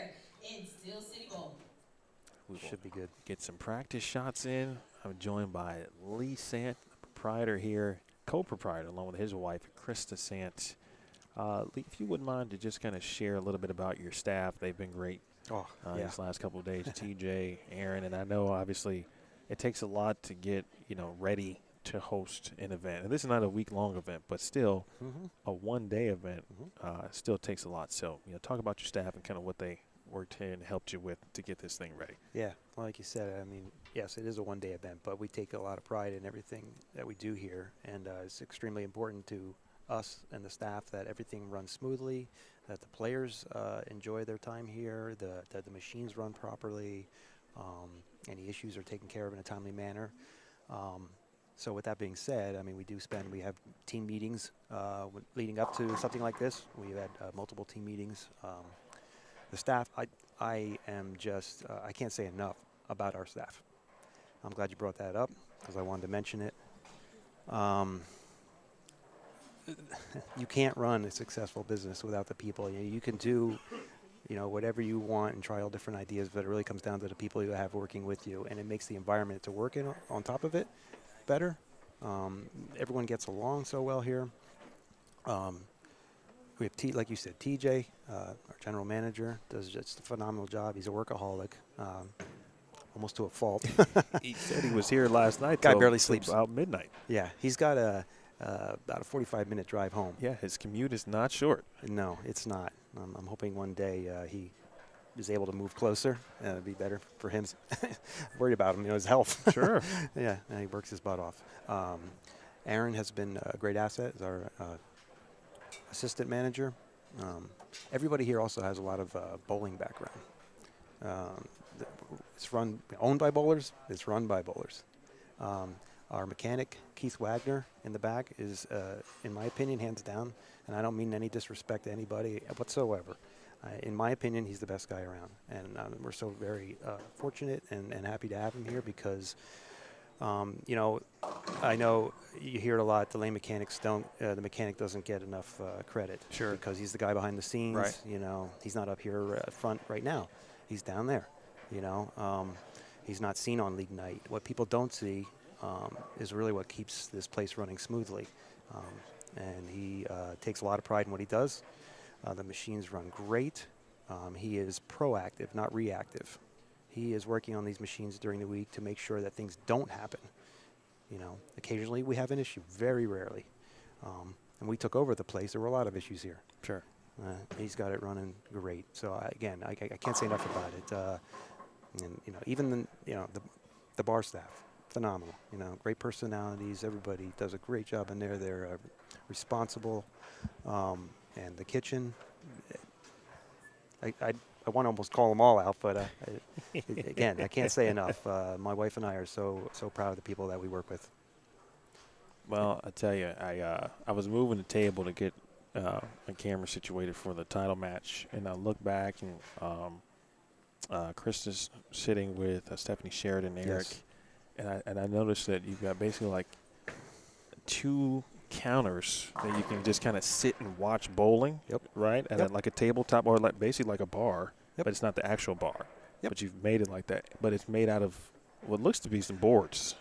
Should be good. Get some practice shots in. I'm joined by Lee Sant, the proprietor here, co-proprietor, along with his wife, Krista Sant. Lee, if you wouldn't mind to just kind of share a little bit about your staff. They've been great these last couple of days. TJ, Aaron, and I know obviously it takes a lot to get, you know, ready to host an event. And this is not a week-long event, but still a one-day event still takes a lot. So, you know, talk about your staff and kind of what they worked in and helped you with to get this thing ready. Yeah, well, like you said, I mean, yes, it is a one-day event, but we take a lot of pride in everything that we do here, and it's extremely important to us and the staff that everything runs smoothly, that the players enjoy their time here, that the machines run properly. Any issues are taken care of in a timely manner. So with that being said, I mean, we have team meetings leading up to something like this. We've had multiple team meetings. The staff, I am just, I can't say enough about our staff. I'm glad you brought that up because I wanted to mention it. You can't run a successful business without the people. You can do, whatever you want and try all different ideas, but it really comes down to the people you have working with you, and it makes the environment to work in on top of it better. Everyone gets along so well here. We have, like you said, TJ, our general manager, does just a phenomenal job. He's a workaholic, almost to a fault. He said he was here last night. Guy barely sleeps. About midnight. Yeah, he's got about a 45-minute drive home. Yeah, his commute is not short. No, it's not. I'm hoping one day he is able to move closer. It'd be better for him. Worried about him, his health. Sure. Yeah, he works his butt off. Aaron has been a great asset as our assistant manager. Everybody here also has a lot of bowling background. It's owned by bowlers. It's run by bowlers. Our mechanic, Keith Wagner, in the back is, in my opinion, hands down, and I don't mean any disrespect to anybody whatsoever. In my opinion, he's the best guy around, and we're so very fortunate and happy to have him here because, I know you hear it a lot. The lane mechanics don't. The mechanic doesn't get enough credit. Sure. Because he's the guy behind the scenes. Right. He's not up here front right now. He's down there. He's not seen on league night. What people don't see is really what keeps this place running smoothly. And he takes a lot of pride in what he does. The machines run great. He is proactive, not reactive. He is working on these machines during the week to make sure that things don't happen. Occasionally we have an issue, very rarely. And we took over the place. There were a lot of issues here. Sure. He's got it running great. So again, I can't say enough about it. And even the bar staff, phenomenal. Great personalities. Everybody does a great job in there. They're responsible. And the kitchen, I want to almost call them all out, but again, I can't say enough. My wife and I are so proud of the people that we work with. Well, I tell you, I was moving the table to get a camera situated for the title match, and I look back and Chris is sitting with Stephanie Sheridan, Eric, Yes. and I noticed that you've got basically like 2 counters that you can just kind of sit and watch bowling. Yep. Right? And then like a tabletop or basically like a bar, Yep. but it's not the actual bar. Yep. But you've made it like that. But it's made out of what looks to be some boards.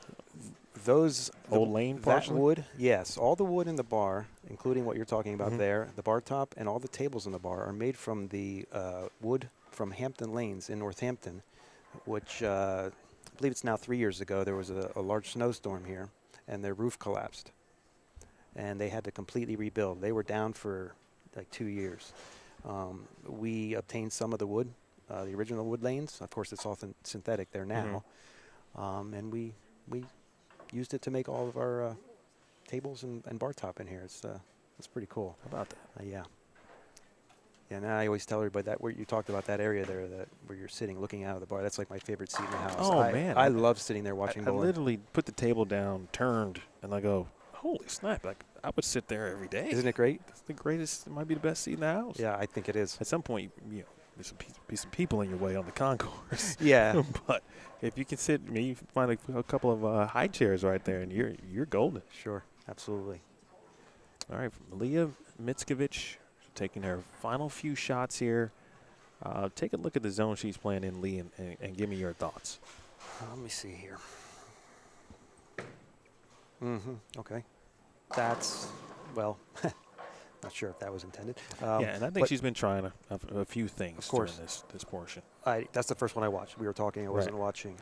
Those Old lane that partially? wood, yes, all the wood in the bar, including what you're talking about there, the bar top and all the tables in the bar are made from the wood from Hampton Lanes in Northampton, which I believe it's now 3 years ago. There was a large snowstorm here, and their roof collapsed, and they had to completely rebuild. They were down for like 2 years. We obtained some of the wood, the original wood lanes. Of course, it's all synthetic there now, and we used it to make all of our tables and bar top in here. It's pretty cool. How about that? Yeah. Yeah, and I always tell everybody that where you talked about that area there, where you're sitting looking out of the bar. That's like my favorite seat in the house. Oh, man. I love sitting there watching I bowling. literally put the table down, turned, and I go, holy snap. Like, I would sit there every day. Isn't it great? That's the greatest. It might be the best seat in the house. Yeah, I think it is. At some point, there's some people in your way on the concourse. Yeah. But if you can sit, you find a couple of high chairs right there, and you're golden. Sure, absolutely. All right, Leah Mitskovich taking her final few shots here. Take a look at the zone she's playing in, Lee, and give me your thoughts. Let me see here. Okay. That's, well, not sure if that was intended. Yeah, and I think she's been trying a few things Of course. during this portion. That's the first one I watched. We were talking. I wasn't watching.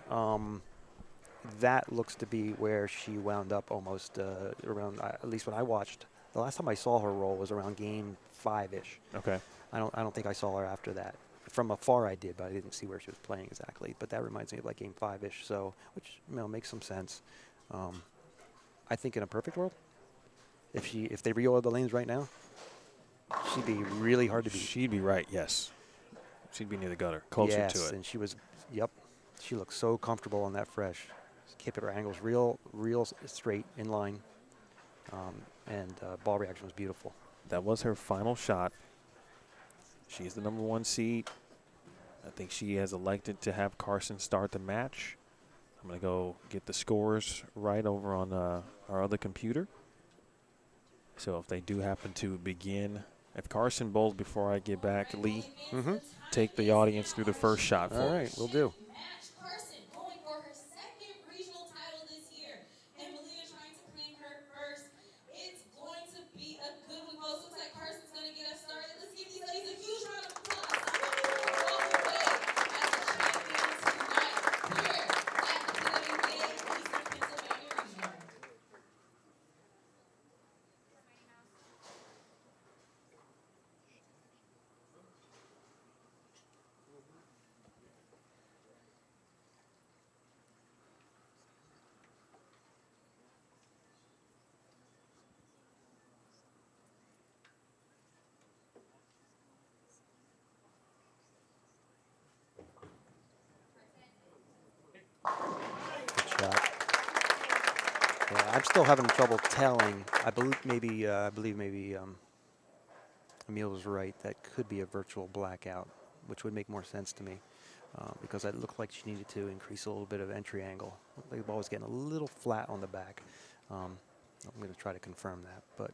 That looks to be where she wound up almost around. At least when I watched, the last time I saw her roll was around game 5-ish. Okay. I don't think I saw her after that. From afar I did, but I didn't see where she was playing exactly. But that reminds me of like game 5-ish. So, which makes some sense. I think in a perfect world, if they reoiled the lanes right now, she'd be really hard to beat. She'd be right. Yes. She'd be near the gutter, closer to it. And she was, yep. She looks so comfortable on that fresh. Just kept her angles real straight in line. And ball reaction was beautiful. That was her final shot. She's the #1 seed. I think she has elected to have Carson start the match. I'm going to go get the scores right over on our other computer. So if they do happen to begin, if Carson bowls before I get back, Lee, take the audience through the first shot for us. All right, we'll do. Carson going for her second regional title this year. And Malia trying to claim her first. It's going to be a good one. Well, looks like Carson's going to get us started. Let's give these ladies a huge round of applause. All the way as the champions tonight here at the PWBA Eastern Pennsylvania Regional. Good shot. Yeah, I'm still having trouble telling. I believe maybe Emil was right. That could be a virtual blackout, which would make more sense to me because it looked like she needed to increase a little bit of entry angle. The ball was getting a little flat on the back. I'm going to try to confirm that, but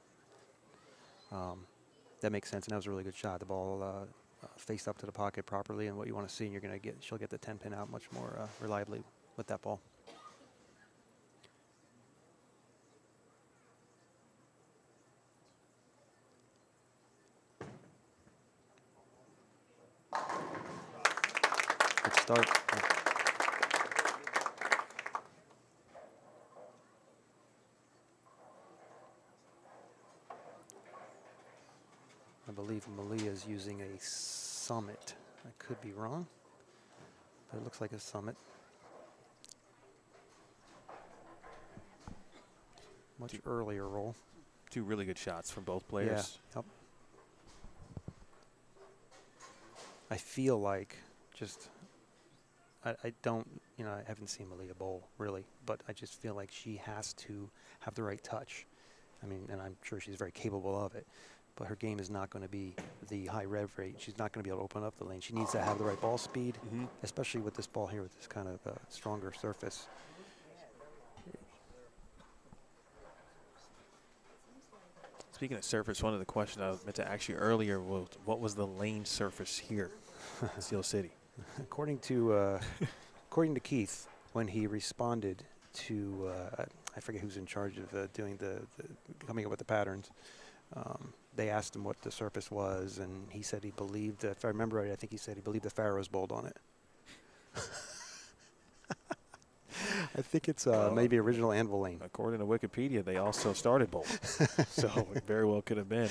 that makes sense. And that was a really good shot. The ball faced up to the pocket properly, and what you want to see, and you're going to get. She'll get the 10 pin out much more reliably with that ball. Good start. I believe Malia is using a Summit. I could be wrong, but it looks like a Summit. Much earlier roll. Two really good shots from both players. Yeah. Yep. I feel like I don't, I haven't seen Malia bowl really, but I just feel like she has to have the right touch. I mean, and I'm sure she's very capable of it, but her game is not going to be the high rev rate. She's not going to be able to open up the lane. She needs to have the right ball speed, especially with this ball here with this kind of stronger surface. Speaking of surface, one of the questions I meant to ask you earlier was, what was the lane surface here in Steel City? According to Keith, when he responded to, I forget who's in charge of doing coming up with the patterns, they asked him what the surface was, and he said he believed, if I remember right, I think he said he believed the Pharaohs bowled on it. I think it's maybe original anvil lane. According to Wikipedia, they also started bowling. So it very well could have been.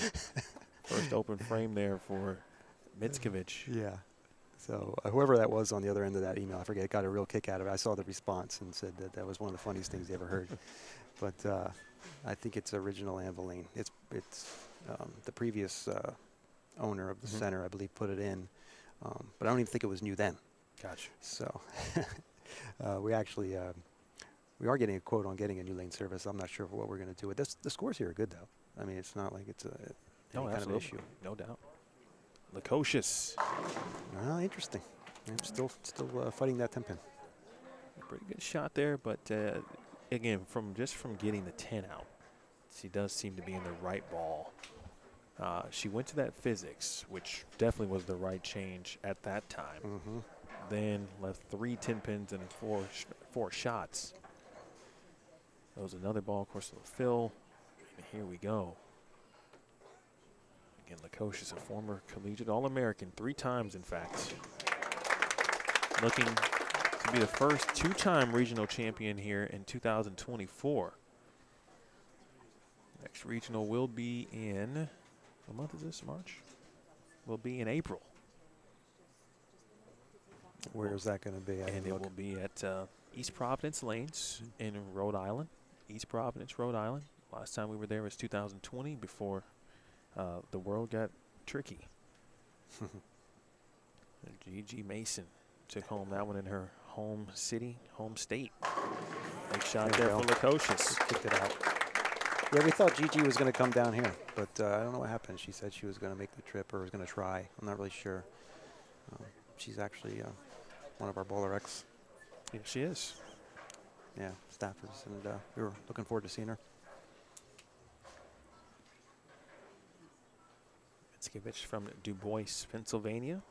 First open frame there for Mickovic. Yeah. So whoever that was on the other end of that email, I forget, got a real kick out of it. I saw the response and said that that was one of the funniest things he ever heard. But I think it's original anvil lane. It's the previous owner of the center, I believe, put it in. But I don't even think it was new then. Gotcha. So we actually we are getting a quote on getting a new lane service. I'm not sure what we're going to do with this. The scores here are good, though. I mean, it's not like it's any kind of an issue. No doubt. Lukosius. Interesting. I'm still fighting that 10 pin. Pretty good shot there, but again, from getting the 10 out, she does seem to be in the right ball. She went to that physics, which definitely was the right change at that time. Then left 3 10 pins and four shots. That was another ball, of course, to the fill. And here we go. Again, Lukosius, a former collegiate All-American, 3 times, in fact. Looking to be the first 2-time regional champion here in 2024. Next regional will be in, what month is this, March? Will be in April. Where is that going to be? And it will be at East Providence Lanes in Rhode Island. East Providence, Rhode Island. Last time we were there was 2020 before the world got tricky. Gigi Mason took home that one in her home city, home state. Big shot There there you for go. Lukosius. Kicked it out. Yeah, we thought Gigi was going to come down here, but I don't know what happened. She said she was going to make the trip or was going to try. I'm not really sure. She's actually one of our Bowler X, Yeah, she is. yeah, staffers, and we were looking forward to seeing her. Mickiewicz from Du Bois, Pennsylvania.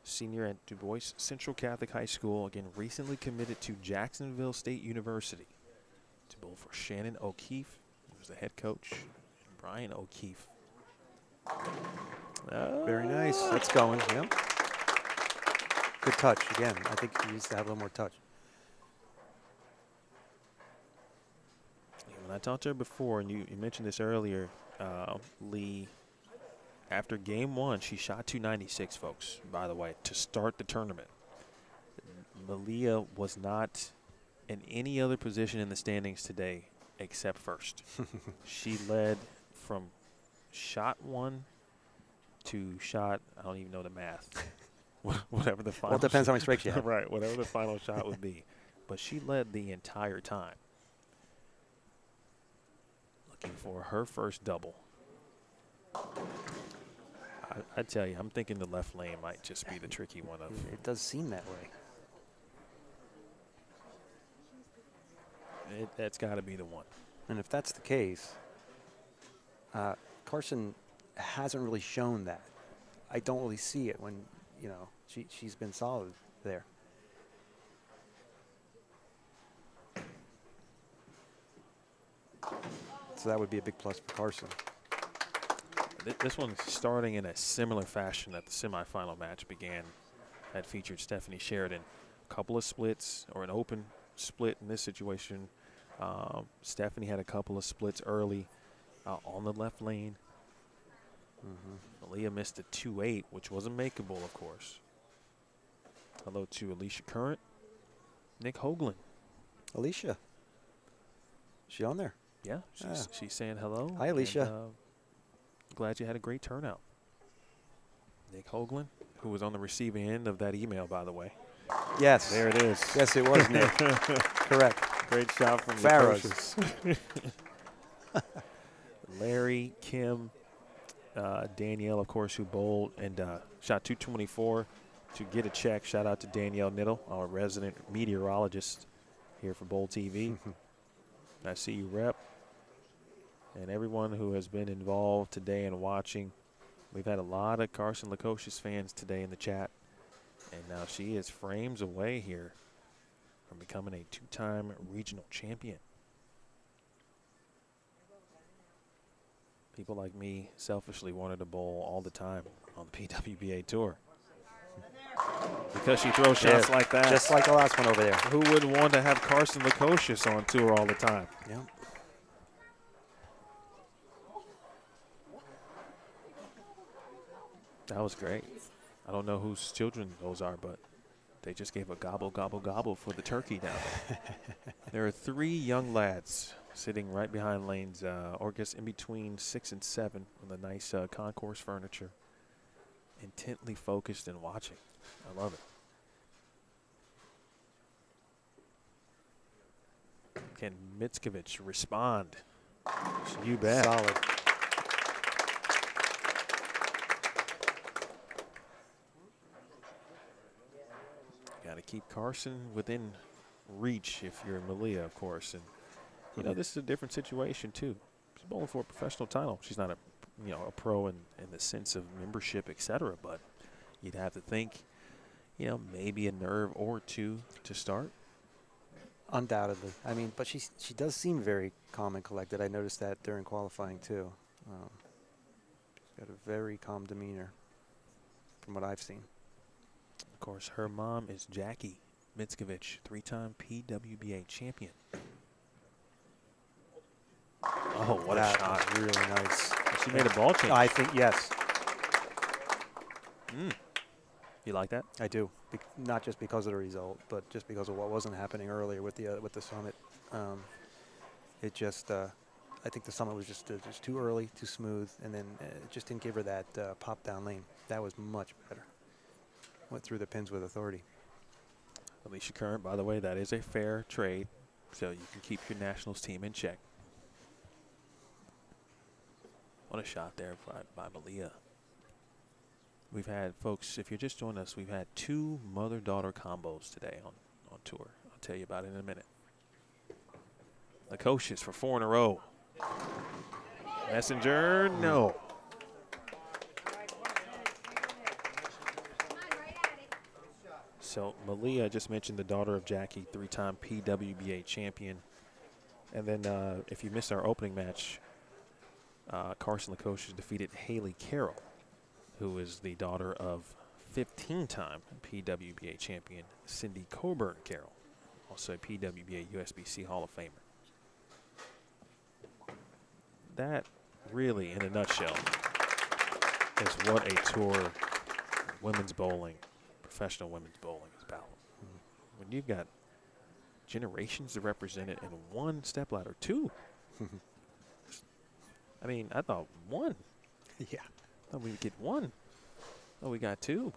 Senior at Du Bois Central Catholic High School. Again, recently committed to Jacksonville State University to bowl for Shannon O'Keefe, who's the head coach, and Brian O'Keefe. Very nice. That's going. Yeah. Good touch again. I think he used to have a little more touch. Yeah, when I talked to her before, and you mentioned this earlier, Lee, after game one, she shot 296, folks, by the way, to start the tournament. Malia was not in any other position in the standings today except first. She led from shot one to shot, I don't even know the math. Whatever the final. Well, it depends how many strikes you have. Right, whatever the final shot would be. But she led the entire time. Looking for her first double. I tell you, I'm thinking the left lane might just be the tricky one. It does seem that way. That's got to be the one. And if that's the case, Carson hasn't really shown that. I don't really see it when, you know, she's been solid there. So that would be a big plus for Carson. This one's starting in a similar fashion that the semifinal match began. That featured Stephanie Sheridan. A couple of splits, or an open split in this situation. Stephanie had a couple of splits early on the left lane. Malia missed a 2-8, which wasn't makeable, of course. Hello to Alicia Current, Nick Hoagland. Alicia, she on there? Yeah, she's saying hello. Hi, Alicia. And, glad you had a great turnout. Nick Hoagland, who was on the receiving end of that email, by the way. Yes. There it is. Yes, it was Nick. Correct. Great shot from Farrah's. Larry, Kim, Danielle, of course, who bowled and shot 224 to get a check. Shout out to Danielle Niddle, our resident meteorologist here for Bowl TV. I see you, Rep. And everyone who has been involved today and watching. We've had a lot of Carson Lukosius fans today in the chat. And now she is frames away here from becoming a two-time regional champion. People like me selfishly wanted to bowl all the time on the PWBA tour. Because she throws shots like that. Just like the last one over there. Who wouldn't want to have Carson Lukosius on tour all the time? Yeah. That was great. I don't know whose children those are, but they just gave a gobble, gobble, gobble for the turkey down there. There are 3 young lads sitting right behind lanes, or I guess in between 6 and 7 with the nice concourse furniture, intently focused and watching. I love it. Can Mickiewicz respond? You bet. Solid. Got to keep Carson within reach if you're Malia, of course. And, you know, this is a different situation, too. She's bowling for a professional title. She's not a pro in the sense of membership, et cetera, but you'd have to think, you know, maybe a nerve or two to start. Undoubtedly. I mean, but she does seem very calm and collected. I noticed that during qualifying, too. She's got a very calm demeanor from what I've seen. Of course, her mom is Jackie Mickiewicz, 3-time PWBA champion. Oh, what a shot. Really nice. She made a ball change. I think, yes. You like that? I do. Not just because of the result, but just because of what wasn't happening earlier with the summit. It just, I think the summit was just too early, too smooth, and then it just didn't give her that pop down lane. That was much better. Went through the pins with authority. Alicia Curran, by the way, that is a fair trade, so you can keep your nationals team in check. What a shot there by Malia. We've had, folks, if you're just joining us, we've had 2 mother-daughter combos today on tour. I'll tell you about it in a minute. The coaches for 4 in a row. Messenger, no. So Malia just mentioned the daughter of Jackie, 3-time PWBA champion. And then if you missed our opening match, Carson LaCoche defeated Haley Carroll, who is the daughter of 15-time PWBA champion Cindy Coburn Carroll, also a PWBA USBC Hall of Famer. That really, in a nutshell, is what a tour women's bowling, professional women's bowling is about. When you've got generations to represent it in 1 stepladder, 2. I mean, I thought 1. Yeah. I thought we'd get 1. Oh, we got 2.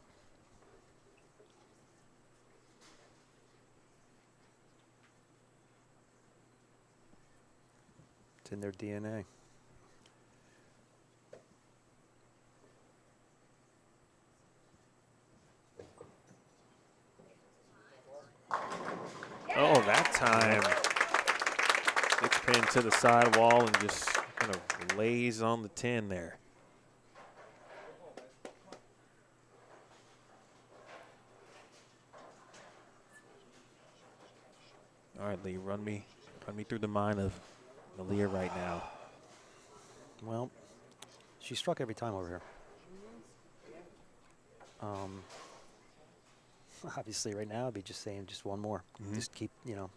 It's in their DNA. Oh, that time. 6-pin to the sidewall and just kind of lays on the 10 there. All right, Lee, run me through the mind of Malia right now. Well, she struck every time over here. Obviously, right now, I'd be just saying just 1 more. Just keep, you know,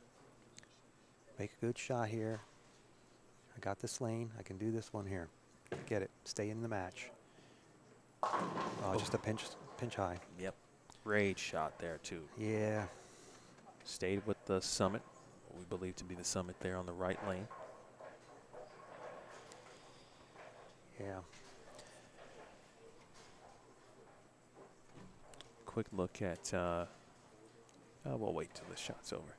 make a good shot here. I got this lane. I can do this one here. Get it. Stay in the match. Just a pinch high. Yep. Great shot there, too. Yeah. Stayed with the summit, what we believe to be the summit there on the right lane. Yeah. Quick look at, we'll wait till the shot's over.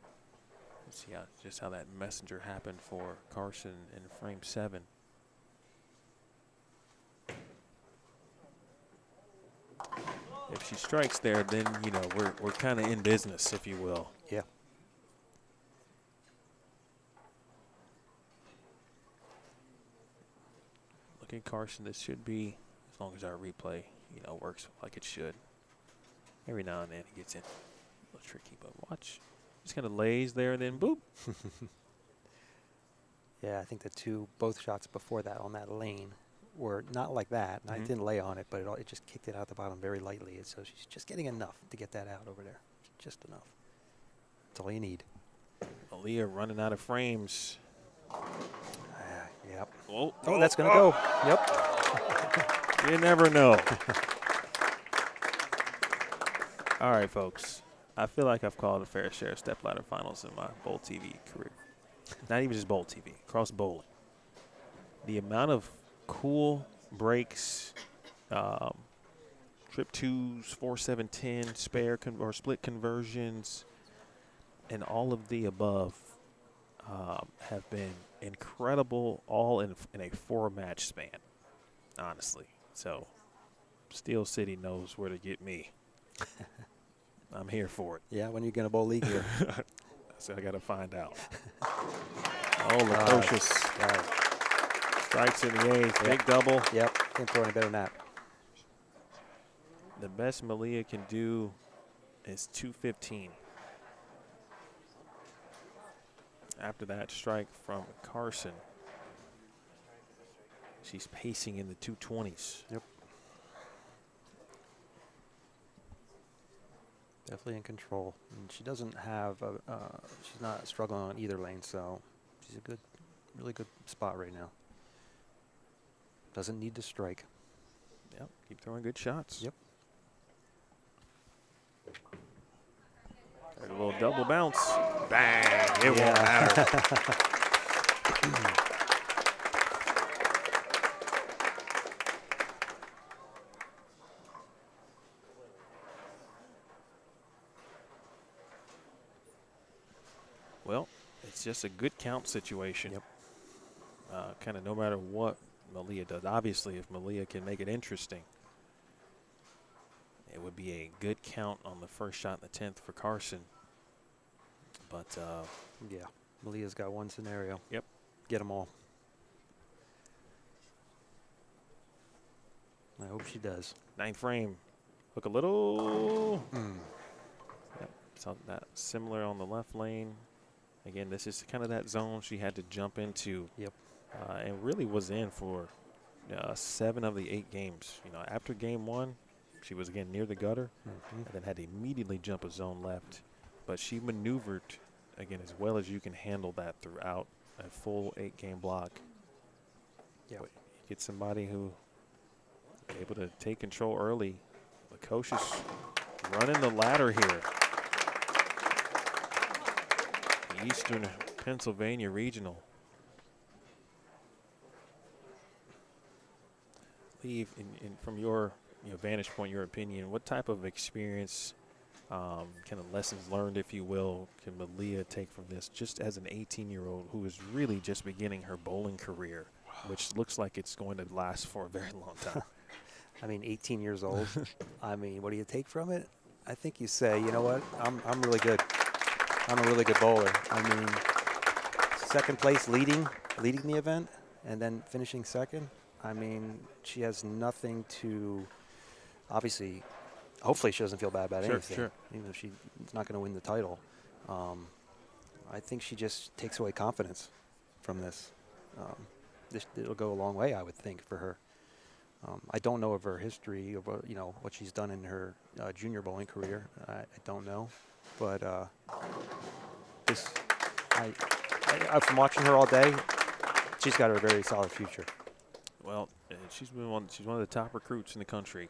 Let's see just how that messenger happened for Carson in frame 7. If she strikes there, then, you know, we're kind of in business, if you will. Yeah. Looking at Carson, this should be, as long as our replay, you know, works like it should. Every now and then he gets in a little tricky, but watch. Just kind of lays there and then boop. Yeah, I think both shots before that on that lane were not like that. I didn't lay on it, but it just kicked it out the bottom very lightly. And so she's just getting enough to get that out over there. Just enough. That's all you need. Malia running out of frames. Yep. Oh, that's going to go. Yep. You never know. All right, folks. I feel like I've called a fair share of stepladder finals in my Bowl TV career. Not even just Bowl TV, across bowling. The amount of cool breaks, trip 2s, 4-7-10, spare or split conversions, and all of the above have been incredible, all in a 4-match span, honestly. So Steel City knows where to get me. I'm here for it. Yeah, when are you going to bowl league here? So I got to find out. Oh, Lacocious strikes in the 8th. Big double. Yep, can't throw any better than that. The best Malia can do is 215. After that strike from Carson, she's pacing in the 220s. Yep. Definitely in control. And she doesn't have, she's not struggling on either lane, so she's a good, really good spot right now. Doesn't need to strike. Yep, keep throwing good shots. Yep. A little double bounce. Bang, it won't matter. it's just a good count situation. Yep. Kind of no matter what Malia does. Obviously, if Malia can make it interesting, it would be a good count on the first shot in the 10th for Carson. But Yeah, Malia's got one scenario. Yep. Get them all. I hope she does. 9th frame. Look a little. Yep. So that similar on the left lane. Again, this is kind of that zone she had to jump into. Yep. And really was in for 7 of the 8 games. You know, after game 1, she was again near the gutter, and then had to immediately jump a zone left. But she maneuvered again as well as you can handle that throughout a full 8-game block. Yeah. You get somebody who able to take control early. Lukosius running the ladder here. The Eastern Pennsylvania Regional. Lee, from your vantage point, your opinion, what type of experience, kind of lessons learned, if you will, can Malia take from this just as an 18-year-old who is really just beginning her bowling career, which looks like it's going to last for a very long time? I mean, 18 years old. I mean, what do you take from it? I think you say, you know what, I'm really good. I'm a really good bowler. I mean, second place leading the event, and then finishing second. I mean, she has nothing to, obviously, hopefully she doesn't feel bad about anything. Sure. Even if she's not going to win the title. I think she just takes away confidence from this. It'll go a long way, I would think, for her. I don't know of her history, of what she's done in her junior bowling career. I don't know, but from watching her all day, she's got a very solid future. Well, she's one of the top recruits in the country.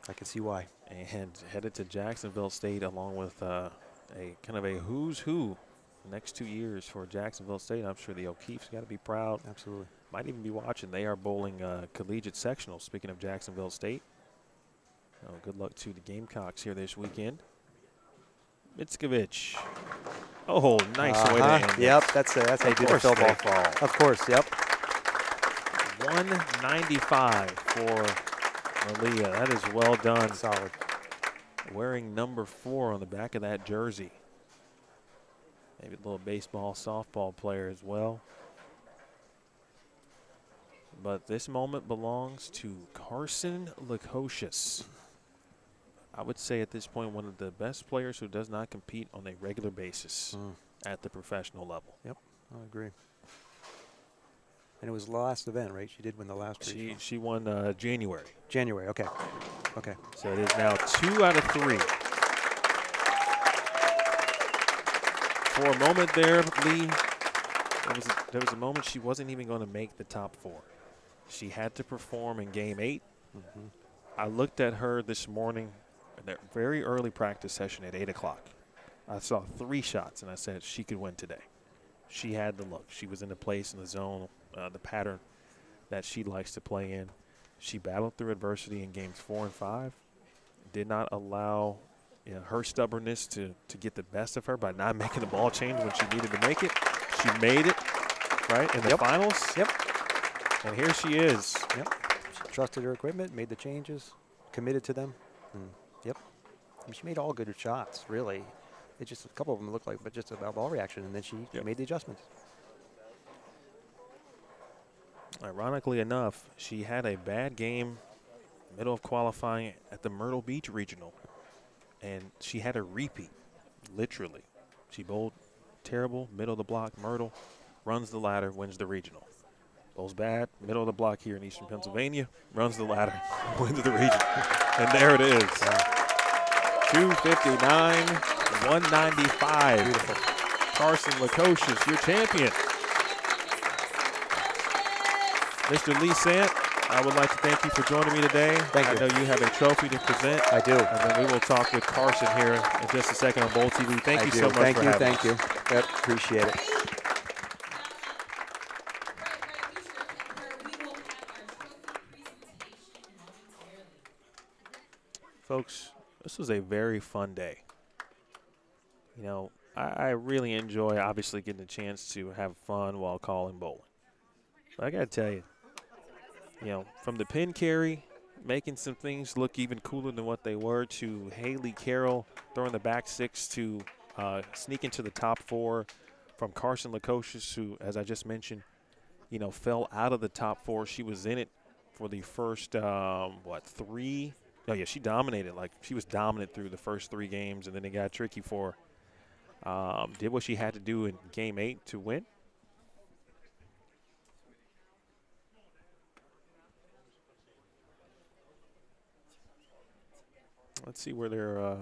I can see why. And headed to Jacksonville State along with a kind of a who's who the next 2 years for Jacksonville State. I'm sure the O'Keefe's got to be proud. Absolutely. Might even be watching. They are bowling collegiate sectional, speaking of Jacksonville State. Oh, good luck to the Gamecocks here this weekend. Mitskovich. Oh, nice way to end it. Yep, that's how you do the fill ball. Fall. Of course, yep. 195 for Malia. That is well done. Solid. Wearing number 4 on the back of that jersey. Maybe a little baseball, softball player as well. But this moment belongs to Carson Lukosius. I would say at this point one of the best players who does not compete on a regular basis at the professional level. Yep, I agree. And it was the last event, right? She did win the last regional. She won January. January, okay. Okay. So it is now 2 out of 3. For a moment there, Lee, there was a moment she wasn't even going to make the top 4. She had to perform in game 8. I looked at her this morning in that very early practice session at 8 o'clock. I saw 3 shots, and I said she could win today. She had the look. She was in the place in the zone, the pattern that she likes to play in. She battled through adversity in games 4 and 5. Did not allow her stubbornness to get the best of her by not making the ball change when she needed to make it. She made it, right, in the finals. Yep. And here she is. Yep. She trusted her equipment, made the changes, committed to them. Yep. I mean, she made all good shots, really. It just a couple of them looked like, but just about ball reaction, and then she made the adjustments. Ironically enough, she had a bad game, middle of qualifying at the Myrtle Beach Regional, and she had a repeat, literally. She bowled terrible, middle of the block, Myrtle, runs the ladder, wins the regional. Bowls bad, middle of the block here in Eastern Pennsylvania, runs the ladder, wins the regional. And there it is. 259, 195. Beautiful. Carson Lukosius, your champion. Mr. Lee Sant, I would like to thank you for joining me today. Thank you. I know you have a trophy to present. I do. And then we will talk with Carson here in just a second on Bowl TV. Thank you so much for having us. Thank you. Yep, appreciate it. Folks, this was a very fun day. You know, I really enjoy, obviously, getting a chance to have fun while calling bowling. But I got to tell you, from the pin carry, making some things look even cooler than what they were, to Haley Carroll throwing the back six to sneak into the top four, from Carson Lukosius, who, as I just mentioned, fell out of the top four. She was in it for the first, three? No, yeah, she dominated. Like, she was dominant through the first 3 games, and then it got tricky for her. Did what she had to do in game 8 to win. Let's see where they're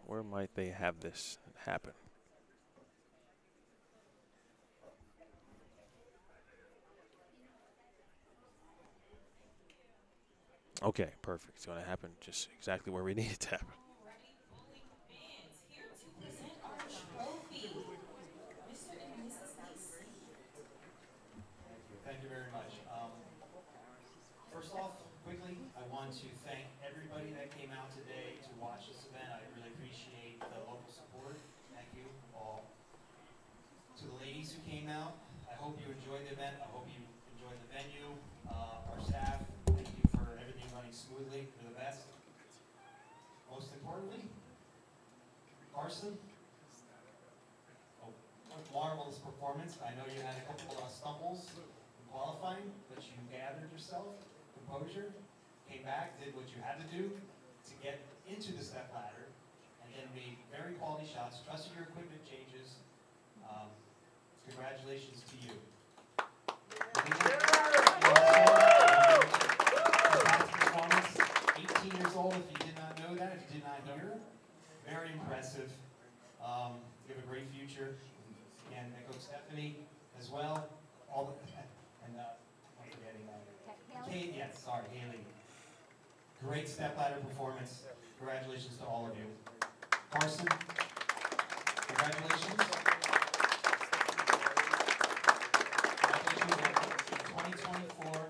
where might they have this happen? Okay, perfect. It's going to happen just exactly where we need it to happen. Thank you very much. First off, quickly, I want to thank everybody that came out today to watch this event. I really appreciate the local support. Thank you all. To the ladies who came out, I hope you enjoyed the event. I hope you enjoyed the venue. Our staff, thank you for everything running smoothly. You're the best. Most importantly, Carson, marvelous performance. I know you had a couple of stumbles in qualifying, but you gathered yourself, composure, came back, did what you had to do to get into the step ladder, and then made very quality shots, trusted your equipment changes. Congratulations to you. Performance, 18 years old, if you did not know that, if you did not hear, very impressive. You have a great future. And echo Stephanie as well. I'm forgetting Kate, yes, sorry, Haley. Great step ladder performance. Congratulations to all of you. Carson, congratulations. Congratulations on 2024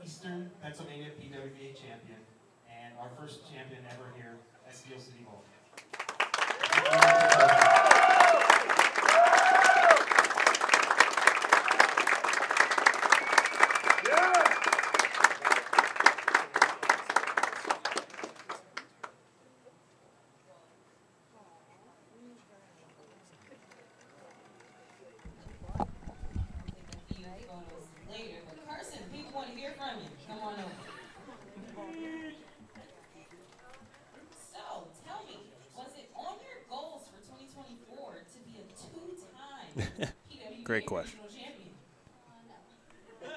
Eastern Pennsylvania PWBA champion and our first champion ever here at Steel City Bowl. Later, but Carson, people want to hear from you. Come on over. So, tell me, was it on your goals for 2024 to be a 2-time PWBA Great question. regional champion? No.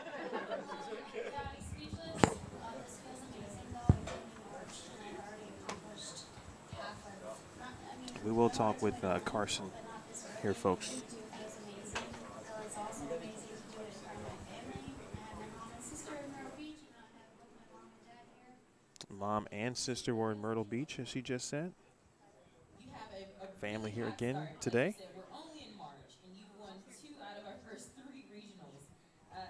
Speechless. This feels amazing, though. It's only March, and I've already accomplished half of. We will talk with Carson here, folks. It feels amazing. It's also amazing to do it in front of my family. I have my mom and sister in Myrtle Beach. I have both my mom and dad here. Mom and sister were in Myrtle Beach, as she just said. You have a Family here hot again start. today. Like you said, we're only in March, and you've won 2 out of our first 3 regionals.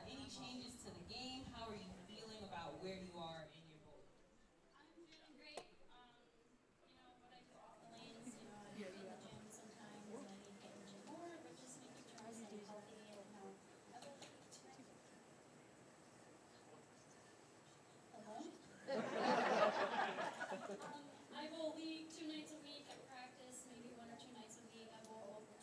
Any changes to the game? How are you feeling about where you are in your bowl? I'm feeling great. What I do off the lanes, I do in the gym sometimes, and I need to get in the gym more, but just making sure I stay healthy and, I bowl 2 nights a week at practice, maybe 1 or 2 nights a week. I bowl local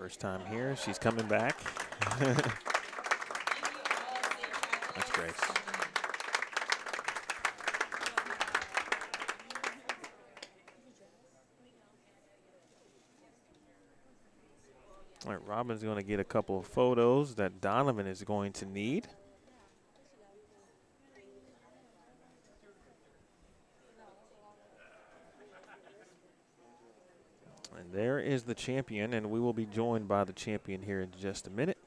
First time here. She's coming back. That's Grace. All right, Robin's going to get a couple of photos that Donovan is going to need. And there is the champion, and we will be joined by the champion here in just a minute.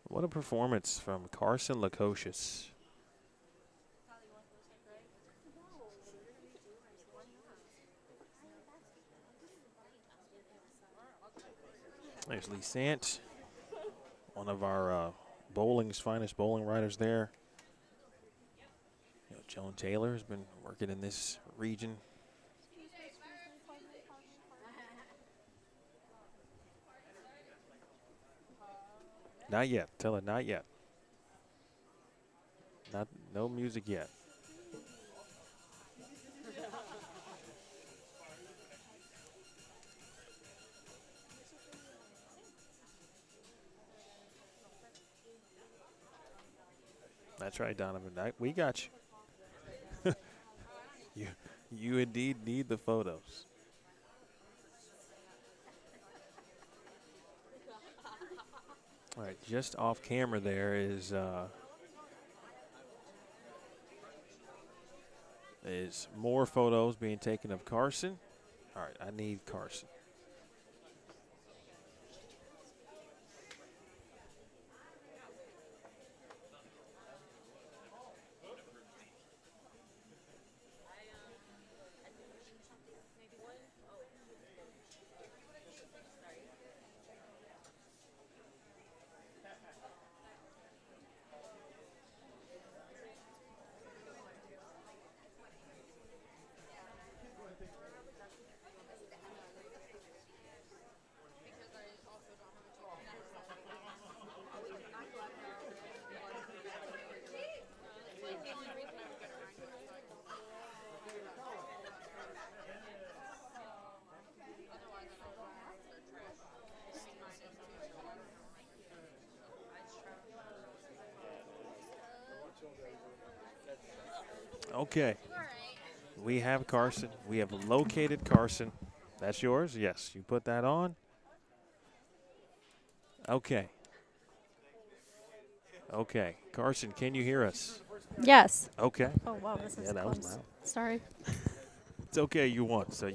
What a performance from Carson Lukosius. There's Lee Sant, one of our bowling's finest bowling riders there. You know, Joan Taylor has been working in this region. Not yet. Tell her not yet. No music yet. That's right, Donovan. We got you. You indeed need the photos. All right, just off camera there is more photos being taken of Carson. All right, I need Carson. Okay. We have Carson. We have located Carson. That's yours? Yes. You put that on. Okay. Okay. Carson, can you hear us? Yes. Okay. Oh, wow. This is Yeah, that was close. loud. Sorry. It's okay. You won. So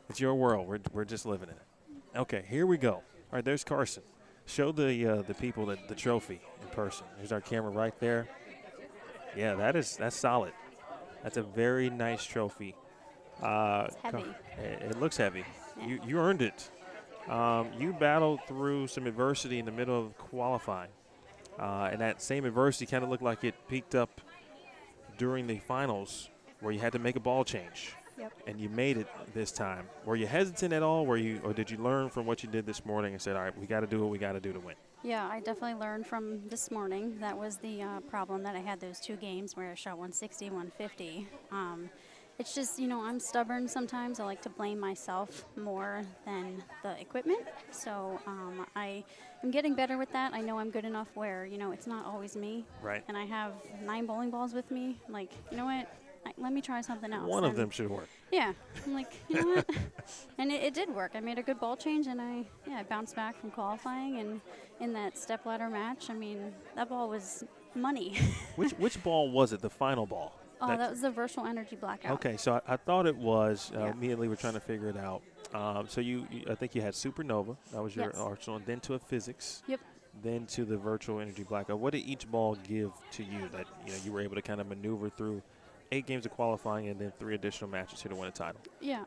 it's your world. We're just living in it. Okay. Here we go. All right. There's Carson. Show the people the trophy in person. There's our camera right there. Yeah, that's solid. That's a very nice trophy. It's heavy. It looks heavy. Yeah. You earned it. You battled through some adversity in the middle of qualifying. And that same adversity kind of looked like it peaked up during the finals where you had to make a ball change. Yep. And you made it this time. Were you hesitant at all? Or did you learn from what you did this morning and said, all right, we got to do what we got to do to win? Yeah, I definitely learned from this morning. That was the problem that I had those two games where I shot 160, 150. It's just, I'm stubborn sometimes. I like to blame myself more than the equipment. So I am getting better with that. I know I'm good enough where, it's not always me. Right. And I have 9 bowling balls with me. Like, you know what? Let me try something else. One of them should work. Yeah. I'm like, you know what? And it did work. I made a good ball change, and I bounced back from qualifying. And in that stepladder match, I mean, that ball was money. Which ball was it, the final ball? Oh, that was the virtual energy blackout. Okay, so I thought it was. Yeah. Immediately we're trying to figure it out. So I think you had Supernova. That was your Yes. arsenal. Then to a physics. Yep. Then to the virtual energy blackout. What did each ball give to you that you were able to kind of maneuver through 8 games of qualifying and then 3 additional matches here to win a title? Yeah.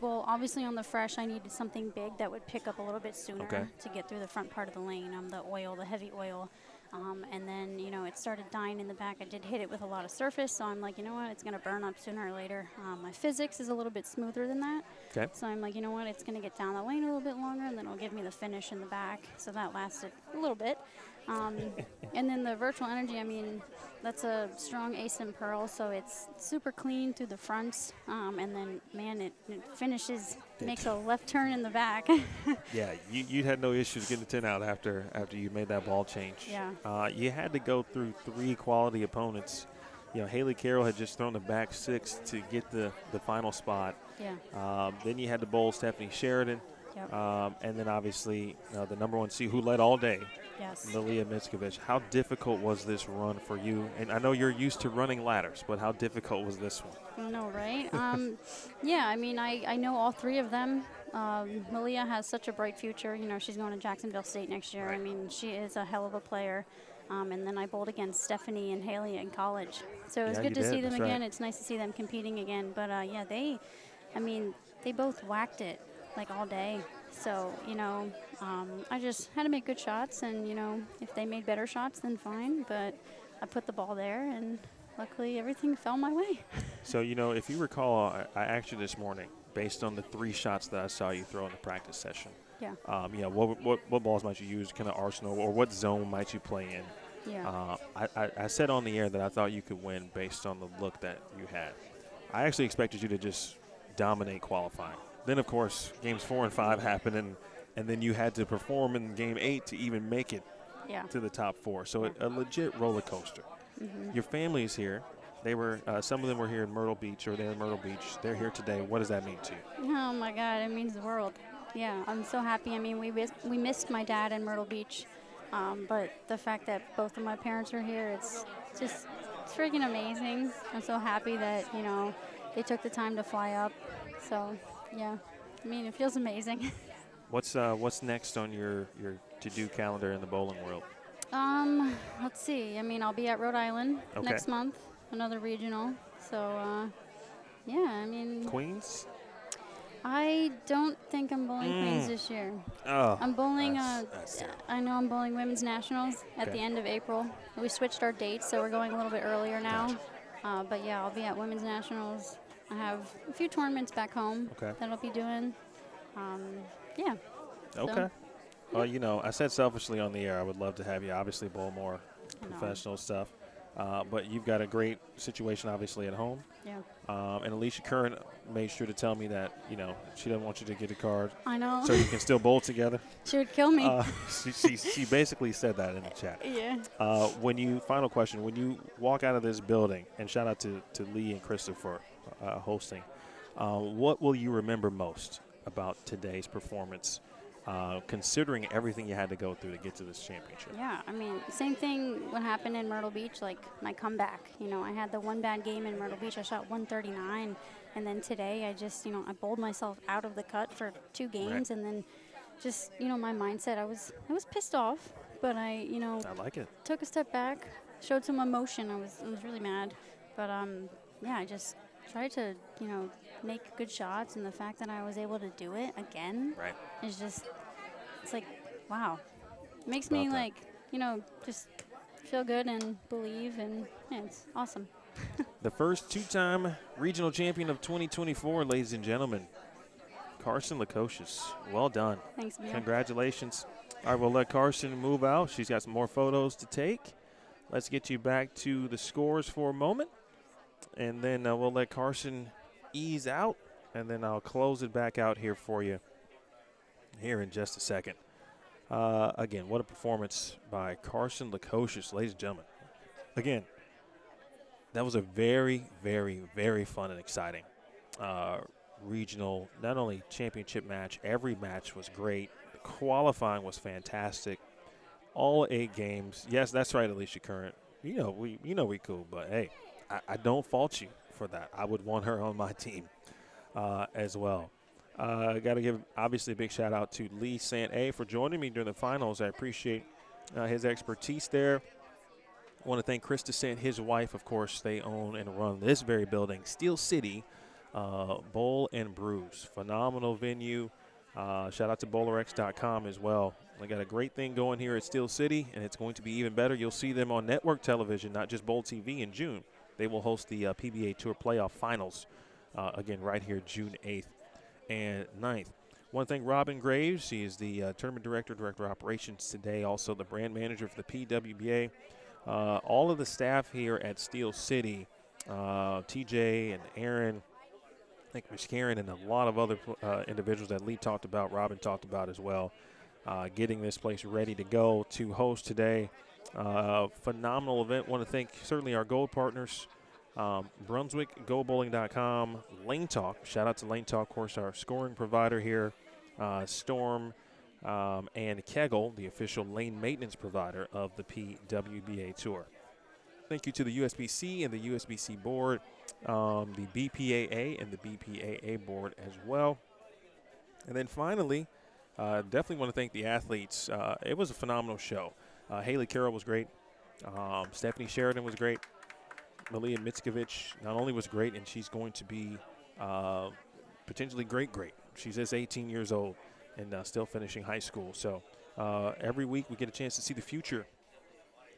Well, obviously on the fresh, I needed something big that would pick up a little bit sooner Okay. to get through the front part of the lane. The oil, the heavy oil. And then, you know, it started dying in the back. I did hit it with a lot of surface, so I'm like, you know what, it's going to burn up sooner or later. My physics is a little bit smoother than that. Okay. So I'm like, you know what, it's going to get down the lane a little bit longer, and then it'll give me the finish in the back. So that lasted a little bit. And then the virtual energy, I mean, that's a strong ace and pearl, so it's super clean through the fronts. And then, man, it finishes, makes a left turn in the back. Yeah, you had no issues getting the 10 out after you made that ball change. Yeah. You had to go through 3 quality opponents. You know, Haley Carroll had just thrown the back 6 to get the final spot. Yeah. Then you had to bowl Stephanie Sheridan. Yep. And then obviously the number 1 seed who led all day, Yes. Malia Mickovic. How difficult was this run for you? And I know you're used to running ladders, but how difficult was this one? I know, right? Yeah, I mean, I know all 3 of them. Malia has such a bright future. You know, she's going to Jacksonville State next year. Right. I mean, she is a hell of a player. And then I bowled against Stephanie and Haley in college. So it was Yeah, good you to see did. them That's again. right. It's nice to see them competing again. But, yeah, they both whacked it, like, all day. So, you know, I just had to make good shots. And, you know, if they made better shots, then fine. But I put the ball there, and luckily everything fell my way. So, you know, if you recall, I asked you this morning, based on the 3 shots that I saw you throw in the practice session. Yeah. You know, what balls might you use, kind of arsenal, or what zone might you play in? Yeah. I said on the air that I thought you could win based on the look that you had. I actually expected you to just dominate qualifying. Then, of course, games 4 and 5 happened, and then you had to perform in game 8 to even make it to the top 4. So a legit roller coaster. Mm-hmm. Your family's here. They were some of them were here in Myrtle Beach, or they're in Myrtle Beach. They're here today. What does that mean to you? Oh my God, it means the world. Yeah, I'm so happy. I mean, we missed my dad in Myrtle Beach, but the fact that both of my parents are here, it's freaking amazing. I'm so happy that, you know, they took the time to fly up. So yeah, I mean, it feels amazing. What's next on your to-do calendar in the bowling world? Let's see. I mean, I'll be at Rhode Island Okay. next month, another regional. So yeah, I mean, Queens? I don't think I'm bowling Queens this year. Oh, I'm bowling. that's terrible. I know I'm bowling women's nationals at Okay. the end of April. We switched our dates, so we're going a little bit earlier now. But yeah, I'll be at women's nationals. I have a few tournaments back home Okay. that I'll be doing. Yeah. Okay. Well, you know, I said selfishly on the air I would love to have you obviously bowl more professional stuff. But you've got a great situation obviously at home. Yeah. And Alicia Curran made sure to tell me that, you know, she doesn't want you to get a card. I know. So you can still bowl together. She would kill me. She basically said that in the chat. Yeah. Final question, when you walk out of this building, and shout out to Lee and Krista for hosting, what will you remember most about today's performance, considering everything you had to go through to get to this championship? Yeah, I mean, same thing what happened in Myrtle Beach, like my comeback. You know, I had the one bad game in Myrtle Beach. I shot 139, and then today I just, you know, I bowled myself out of the cut for 2 games, and then just, you know, my mindset, I was pissed off, but I, you know, I like it. took a step back, showed some emotion. I was really mad, but yeah, I just tried to, you know, make good shots, and the fact that I was able to do it again is just, it's like, wow. It makes me, like, you know, just feel good and believe, and yeah, it's awesome. The first 2-time regional champion of 2024, ladies and gentlemen, Carson Lukosius. Well done. Thanks, Mia. Congratulations. All right, we'll let Carson move out. She's got some more photos to take. Let's get you back to the scores for a moment, and then we'll let Carson ease out, and then I'll close it back out here for you here in just a second. Again, what a performance by Carson Lukosius, ladies and gentlemen. Again, that was a very, very, very fun and exciting regional, not only championship match, every match was great. The qualifying was fantastic. All 8 games. Yes, that's right, Alicia Curran. You know we cool, but hey, I don't fault you for that. I would want her on my team as well. I got to give, obviously, a big shout-out to Lee Sant-A for joining me during the finals. I appreciate his expertise there. I want to thank Chris DeSant, his wife, of course. They own and run this very building, Steel City Bowl and Brews. Phenomenal venue. Shout out to bowlerx.com as well. They got a great thing going here at Steel City, and it's going to be even better. You'll see them on network television, not just Bowl TV in June. They will host the PBA Tour Playoff Finals, again, right here June 8th and 9th. Want to thank Robin Graves. She is the Tournament Director, Director of Operations today, also the Brand Manager for the PWBA. All of the staff here at Steel City, TJ and Aaron, I think Ms. Karen, and a lot of other individuals that Lee talked about, Robin talked about as well, getting this place ready to go to host today. Phenomenal event. Want to thank certainly our gold partners, Brunswick, GoBowling.com, Lane Talk. Shout out to Lane Talk, of course, our scoring provider here, Storm, and Kegel, the official lane maintenance provider of the PWBA Tour. Thank you to the USBC and the USBC board, the BPAA and the BPAA board as well. And then finally, definitely want to thank the athletes. It was a phenomenal show. Haley Carroll was great. Stephanie Sheridan was great. Malia Mitskovich not only was great, and she's going to be potentially great. She's just 18 years old and still finishing high school. So every week we get a chance to see the future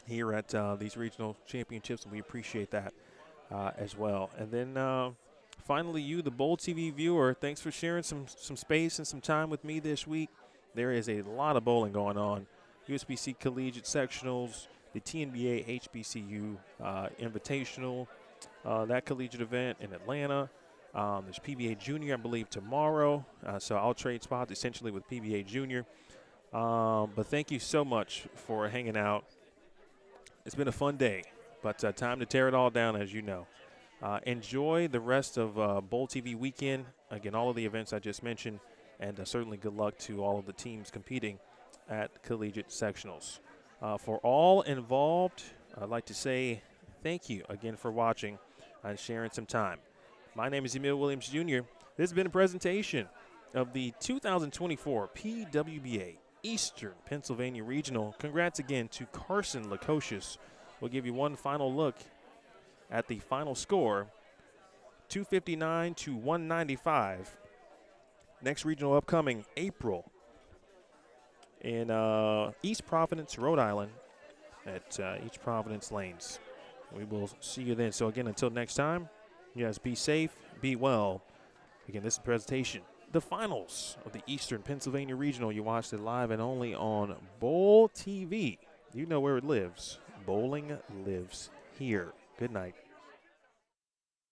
here at these regional championships, and we appreciate that as well. And then finally, you, the Bowl TV viewer, thanks for sharing some space and some time with me this week. There is a lot of bowling going on. USBC Collegiate Sectionals, the TNBA HBCU Invitational, that collegiate event in Atlanta. There's PBA Junior, I believe, tomorrow. So I'll trade spots essentially with PBA Junior. But thank you so much for hanging out. It's been a fun day, but time to tear it all down, as you know. Enjoy the rest of Bowl TV weekend. Again, all of the events I just mentioned, and certainly good luck to all of the teams competing at Collegiate Sectionals. For all involved, I'd like to say thank you again for watching and sharing some time. My name is Emil Williams Jr. This has been a presentation of the 2024 PWBA Eastern Pennsylvania Regional. Congrats again to Carson Lukosius. We'll give you one final look at the final score, 259 to 195. Next regional upcoming April in East Providence, Rhode Island at East Providence Lanes. We will see you then. So again, until next time, you guys be safe, be well. Again, this is a presentation, the finals of the Eastern Pennsylvania Regional. You watched it live and only on Bowl TV. You know where it lives. Bowling lives here. Good night.